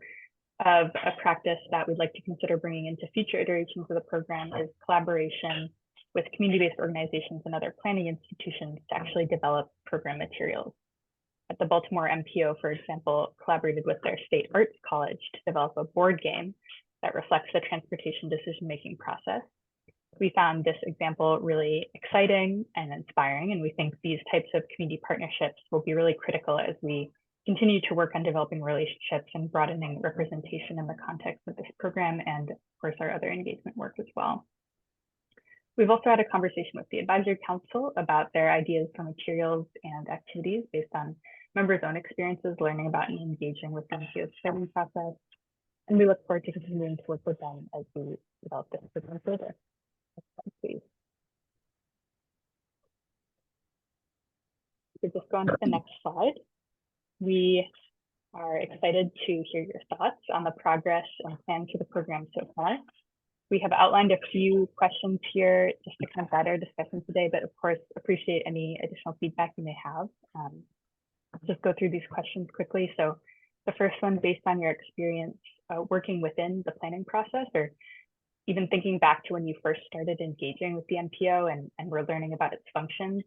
of a practice that we'd like to consider bringing into future iterations of the program is collaboration with community-based organizations and other planning institutions to actually develop program materials. At the Baltimore MPO, for example, collaborated with their state arts college to develop a board game that reflects the transportation decision-making process. We found this example really exciting and inspiring, and we think these types of community partnerships will be really critical as we continue to work on developing relationships and broadening representation in the context of this program and, of course, our other engagement work as well. We've also had a conversation with the Advisory Council about their ideas for materials and activities based on members' own experiences learning about and engaging with the MPO's study process. And we look forward to continuing to work with them as we develop this program further. Next slide, please. We could just go on to the next slide. We are excited to hear your thoughts on the progress and plan for the program so far. We have outlined a few questions here just to kind of guide our discussion today, but of course, appreciate any additional feedback you may have. Just go through these questions quickly. So the first one, based on your experience working within the planning process, or even thinking back to when you first started engaging with the MPO and were learning about its functions,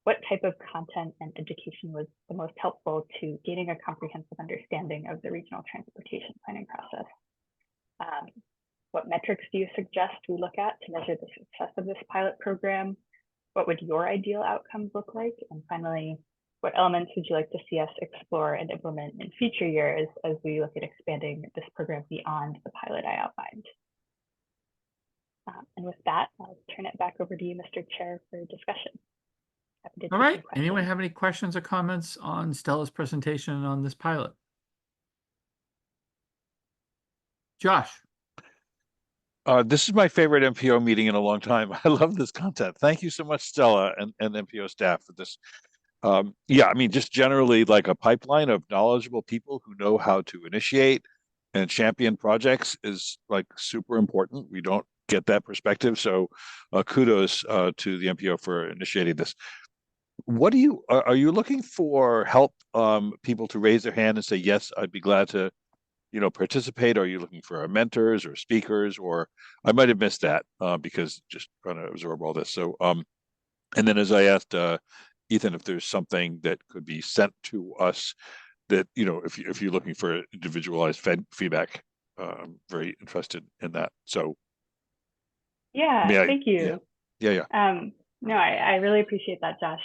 what type of content and education was the most helpful to gaining a comprehensive understanding of the regional transportation planning process? What metrics do you suggest we look at to measure the success of this pilot program? What would your ideal outcomes look like? And finally, what elements would you like to see us explore and implement in future years as we look at expanding this program beyond the pilot I outlined? And with that, I'll turn it back over to you, Mr. Chair, for discussion. All right. Anyone have any questions or comments on Stella's presentation on this pilot? Josh. This is my favorite MPO meeting in a long time. I love this content. Thank you so much, Stella and MPO staff, for this. Yeah, I mean, just generally like a pipeline of knowledgeable people who know how to initiate and champion projects is like super important. We don't get that perspective. So kudos to the MPO for initiating this. What do you, are you looking for help, people to raise their hand and say, yes, I'd be glad to, participate? Are you looking for mentors or speakers? Or I might have missed that because just trying to absorb all this. So, and then as I asked Ethan, if there's something that could be sent to us that, if you're looking for individualized feedback, I'm very interested in that. So. Yeah, thank you. Yeah. No, I really appreciate that, Josh.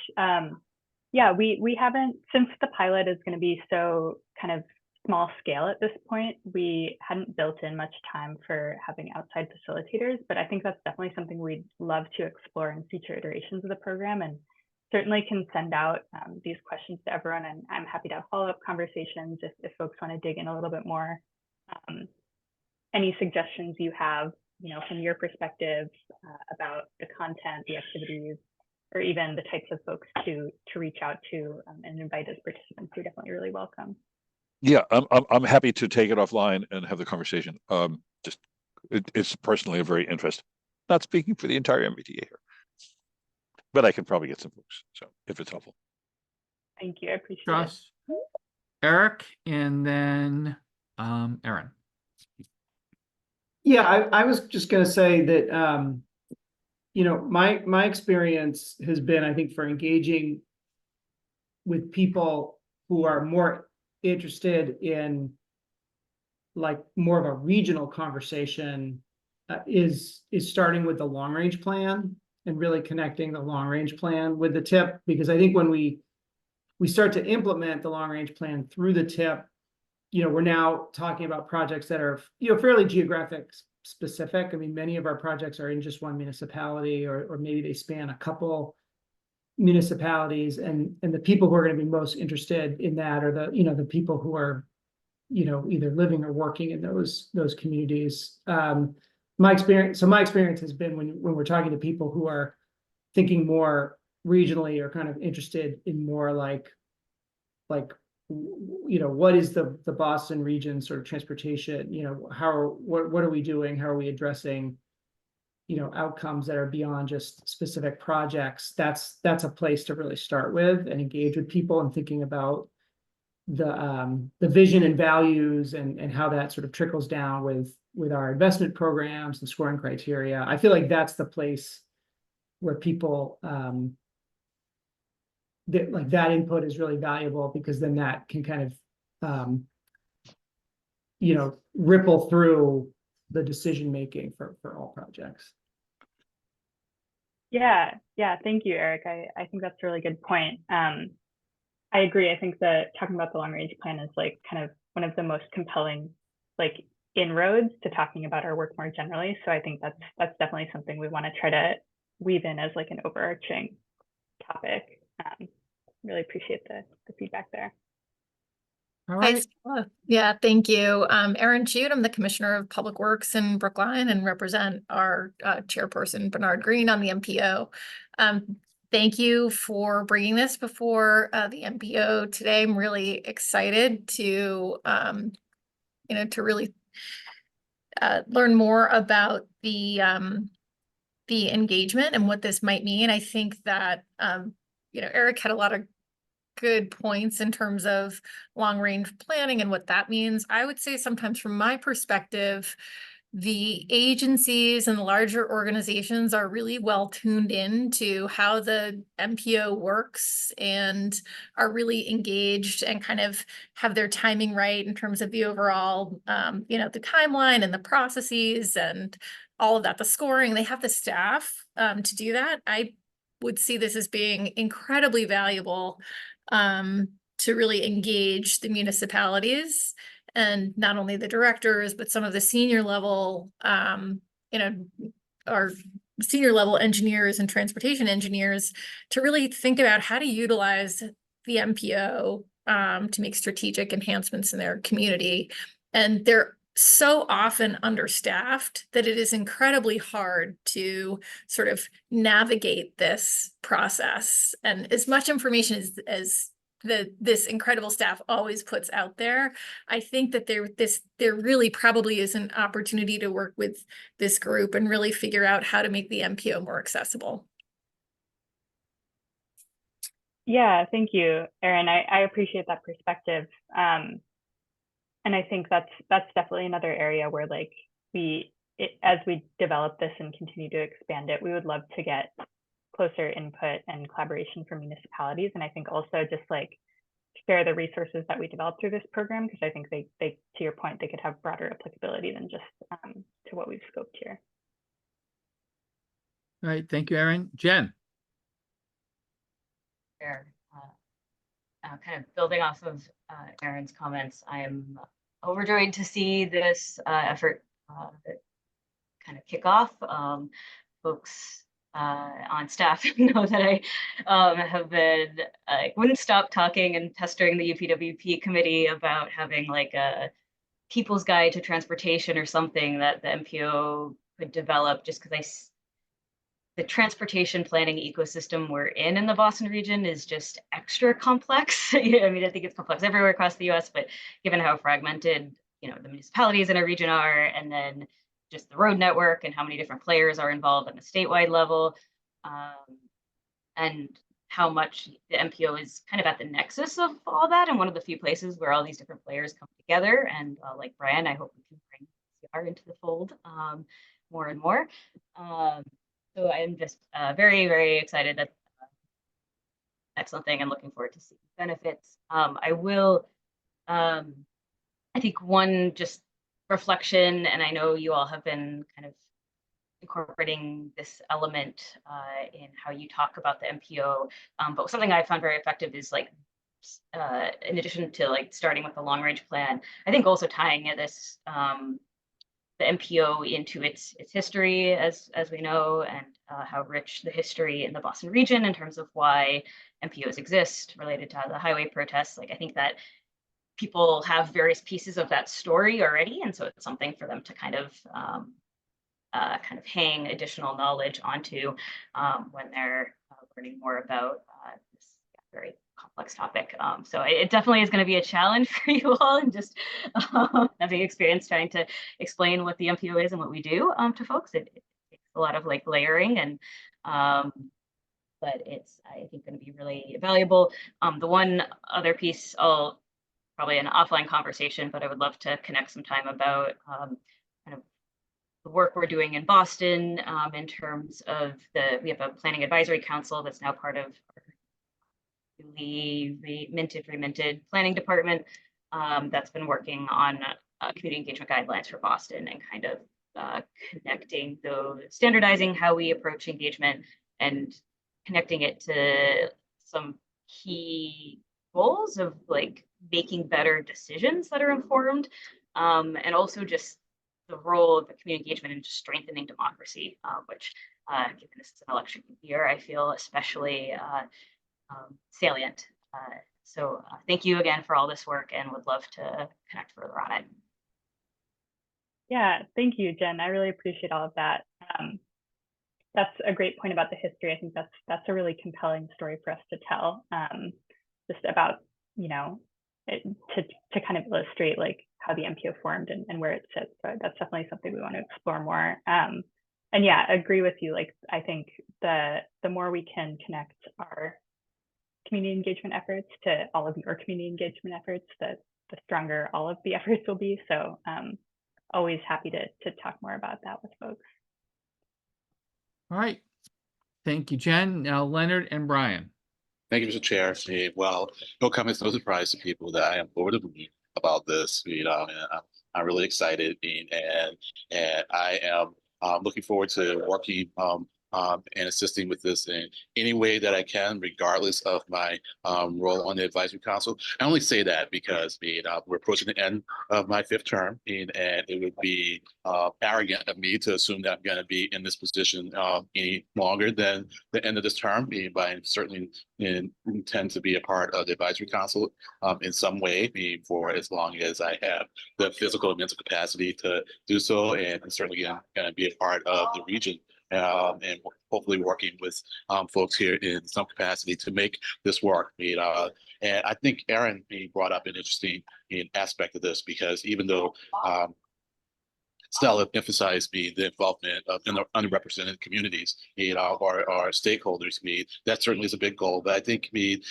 Yeah, we haven't, since the pilot is going to be so kind of small scale at this point, we hadn't built in much time for having outside facilitators, but I think that's definitely something we'd love to explore in future iterations of the program, and certainly can send out these questions to everyone, and I'm happy to have follow-up conversations if folks want to dig in a little bit more. Any suggestions you have, from your perspective about the content, the activities, or even the types of folks to reach out to and invite as participants, you're definitely really welcome. Yeah, I'm happy to take it offline and have the conversation. It's personally a very interest. Not speaking for the entire MBTA here, but I can probably get some folks. So if it's helpful. Thank you, I appreciate Josh, it. Eric, and then Aaron. Yeah, I was just going to say that, my experience has been, I think, for engaging with people who are more interested in like more of a regional conversation is starting with the long range plan and really connecting the long range plan with the TIP, because I think when we start to implement the long range plan through the TIP, we're now talking about projects that are, fairly geographic specific. I mean, many of our projects are in just one municipality, or maybe they span a couple municipalities, and the people who are going to be most interested in that are the people who are either living or working in those communities. My experience has been when we're talking to people who are thinking more regionally or kind of interested in more like what is the Boston region sort of transportation, what are we doing, how are we addressing outcomes that are beyond just specific projects. That's a place to really start with and engage with people and thinking about the vision and values and how that sort of trickles down with our investment programs and scoring criteria. I feel like that's the place where people that input is really valuable, because then that can kind of ripple through the decision making for all projects. Yeah, thank you, Eric. I think that's a really good point. I agree. I think that talking about the long range plan is like kind of one of the most compelling like inroads to talking about our work more generally. So I think that's definitely something we want to try to weave in as like an overarching topic. Really appreciate the feedback there. All right. Yeah, thank you. Erin Chute, I'm the Commissioner of Public Works in Brookline and represent our chairperson, Bernard Green, on the MPO. Thank you for bringing this before the MPO today. I'm really excited to, to really learn more about the engagement and what this might mean. I think that, Eric had a lot of good points in terms of long range planning and what that means. I would say sometimes from my perspective, the agencies and the larger organizations are really well tuned in to how the MPO works and are really engaged and kind of have their timing right in terms of the overall, the timeline and the processes and all of that, the scoring. They have the staff to do that. I would see this as being incredibly valuable to really engage the municipalities and not only the directors, but some of the senior level, our senior level engineers and transportation engineers to really think about how to utilize the MPO to make strategic enhancements in their community. And they're so often understaffed that it is incredibly hard to sort of navigate this process. And as much information as this incredible staff always puts out there, I think that there really probably is an opportunity to work with this group and really figure out how to make the MPO more accessible. Yeah, thank you, Erin. I appreciate that perspective. And I think that's definitely another area where like as we develop this and continue to expand it, we would love to get closer input and collaboration from municipalities. And I think also just like share the resources that we develop through this program, because I think they, to your point, they could have broader applicability than just to what we've scoped here. All right, thank you, Erin. Jen. Kind of building off of Erin's comments, I am overjoyed to see this effort kind of kick off. Folks on staff know that I have been wouldn't stop talking and pestering the UPWP committee about having like a people's guide to transportation or something that the MPO could develop, just because the transportation planning ecosystem we're in the Boston region is just extra complex. I mean, I think it's complex everywhere across the US, but given how fragmented, the municipalities in our region are, and then just the road network and how many different players are involved at the statewide level, and how much the MPO is kind of at the nexus of all that, and one of the few places where all these different players come together. And like Brian, I hope we can bring CR into the fold more and more. So I'm just very, very excited that excellent thing and looking forward to seeing benefits. I will, I think one just reflection, and I know you all have been kind of incorporating this element in how you talk about the MPO, but something I found very effective is like, in addition to like starting with the long range plan, I think also tying this the MPO into its history, as we know, and how rich the history in the Boston region in terms of why MPOs exist related to the highway protests. Like, I think that people have various pieces of that story already, and so it's something for them to kind of hang additional knowledge onto when they're learning more about this very complex topic. So it definitely is going to be a challenge for you all, and just having experience trying to explain what the MPO is and what we do to folks. It takes a lot of like layering, and but it's, I think, going to be really valuable. The one other piece, I'll probably an offline conversation, but I would love to connect some time about kind of the work we're doing in Boston in terms of we have a planning advisory council that's now part of our newly reminted planning department that's been working on community engagement guidelines for Boston, and kind of connecting those, standardizing how we approach engagement and connecting it to some key goals of like making better decisions that are informed, and also just the role of the community engagement in just strengthening democracy, which, given this is an election year, I feel especially salient. So thank you again for all this work, and would love to connect further on it. Yeah, thank you, Jen. I really appreciate all of that. That's a great point about the history. I think that's a really compelling story for us to tell, just about, you know, to kind of illustrate like how the MPO formed and where it sits. So that's definitely something we want to explore more. And yeah, I agree with you. Like, I think the more we can connect our community engagement efforts to all of your community engagement efforts, the stronger all of the efforts will be. So always happy to talk more about that with folks. All right. Thank you, Jen. Now Leonard and Brian. Thank you, Mr. Chair. Well, no comments, no surprise to people that I am over the moon about this. And I'm really excited, and I am looking forward to working and assisting with this in any way that I can, regardless of my role on the advisory council. I only say that because we're approaching the end of my 5th term, and it would be arrogant of me to assume that I'm going to be in this position any longer than the end of this term. But I certainly intend to be a part of the advisory council in some way, for as long as I have the physical and mental capacity to do so, and certainly going to be a part of the region. And hopefully working with folks here in some capacity to make this work. And I think Aaron brought up an interesting aspect of this, because even though Stella emphasized the involvement of underrepresented communities, or our stakeholders. That certainly is a big goal, but I think we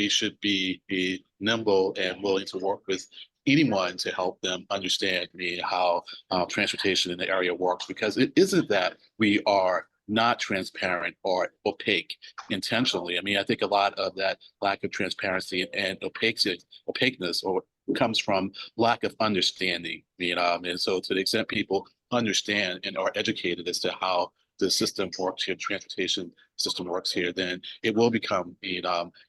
should be nimble and willing to work with anyone to help them understand how transportation in the area works, because it isn't that we are not transparent or opaque intentionally. I mean, I think a lot of that lack of transparency and opaqueness comes from lack of understanding. And so to the extent people understand and are educated as to how the system works here, transportation system works here, then it will become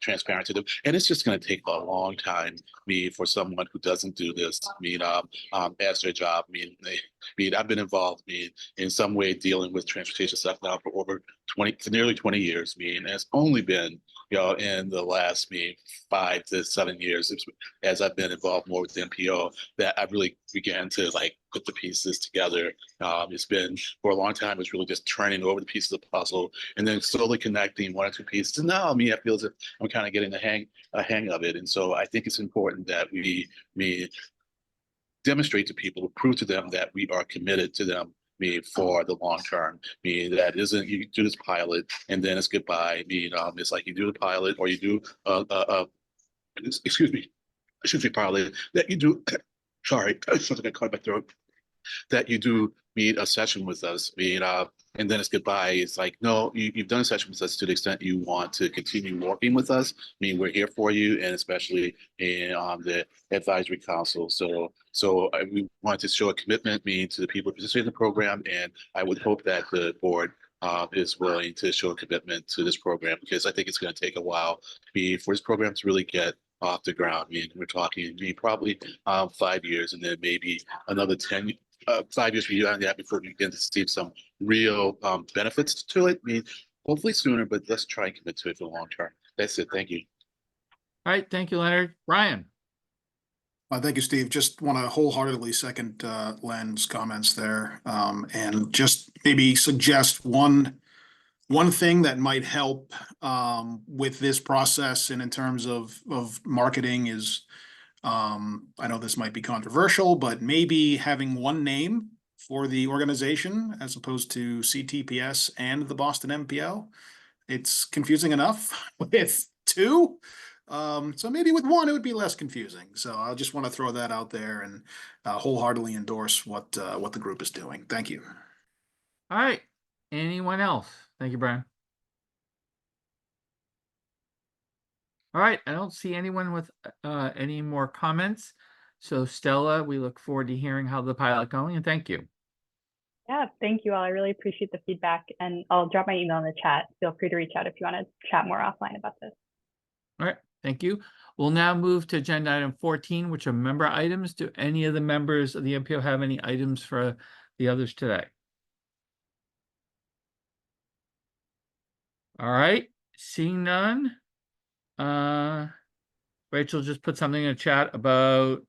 transparent to them. And it's just going to take a long time for someone who doesn't do this as their job. I've been involved in some way dealing with transportation stuff now for over nearly 20 years. And it's only been in the last 5 to 7 years, as I've been involved more with the MPO, that I really began to put the pieces together. It's been, for a long time, it's really just turning over the pieces of the puzzle and then slowly connecting 1 or 2 pieces. And now I feel as if I'm kind of getting a hang of it. And so I think it's important that we demonstrate to people, prove to them that we are committed to them for the long term. That isn't, you do this pilot and then it's goodbye. It's like you do the pilot, or you do excuse me, I should say pilot, that you do sorry, something got caught in my throat, that you do a session with us, and then it's goodbye. It's like, no, you've done a session with us to the extent you want to continue working with us. We're here for you, and especially in the advisory council. So we want to show a commitment to the people who participate in the program, and I would hope that the board is willing to show a commitment to this program, because I think it's going to take a while for this program to really get off the ground. We're talking probably 5 years, and then maybe another 10 5 years beyond that before we begin to see some real benefits to it. I mean, hopefully sooner, but let's try and commit to it for the long term. That's it. Thank you. All right, thank you, Leonard. Brian. Thank you, Steve. Just want to wholeheartedly second Len's comments there, and just maybe suggest one thing that might help with this process and in terms of marketing is, I know this might be controversial, but maybe having one name for the organization as opposed to CTPS and the Boston MPO. It's confusing enough with two. So maybe with one, it would be less confusing. So I just want to throw that out there and wholeheartedly endorse what the group is doing. Thank you. All right. Anyone else? Thank you, Brian. All right. I don't see anyone with any more comments. So Stella, we look forward to hearing how the pilot going, and thank you. Yeah, thank you all. I really appreciate the feedback, and I'll drop my email in the chat. Feel free to reach out if you want to chat more offline about this. All right. Thank you. We'll now move to agenda item 14, which are member items. Do any of the members of the MPO have any items for the others today? All right. Seeing none. Rachel just put something in the chat about,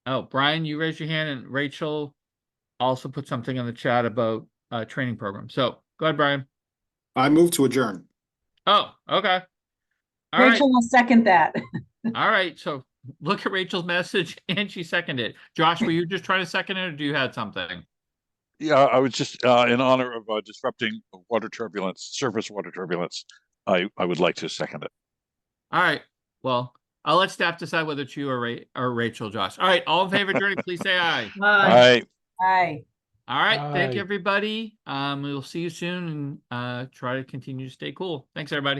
oh, Brian, you raised your hand, and Rachel also put something in the chat about training program. So go ahead, Brian. I move to adjourn. Oh, okay. All Rachel will second that. All right. So look at Rachel's message, and she seconded it. Josh, were you just trying to second it, or do you have something? Yeah, I was just in honor of disrupting water turbulence, surface water turbulence. I would like to second it. All right. Well, I'll let staff decide whether it's you or Rachel, Josh. All right. All in favor of adjourning, please say aye. Aye. Aye. All right. Thank Aye. you, everybody. We will see you soon, and try to continue to stay cool. Thanks, everybody.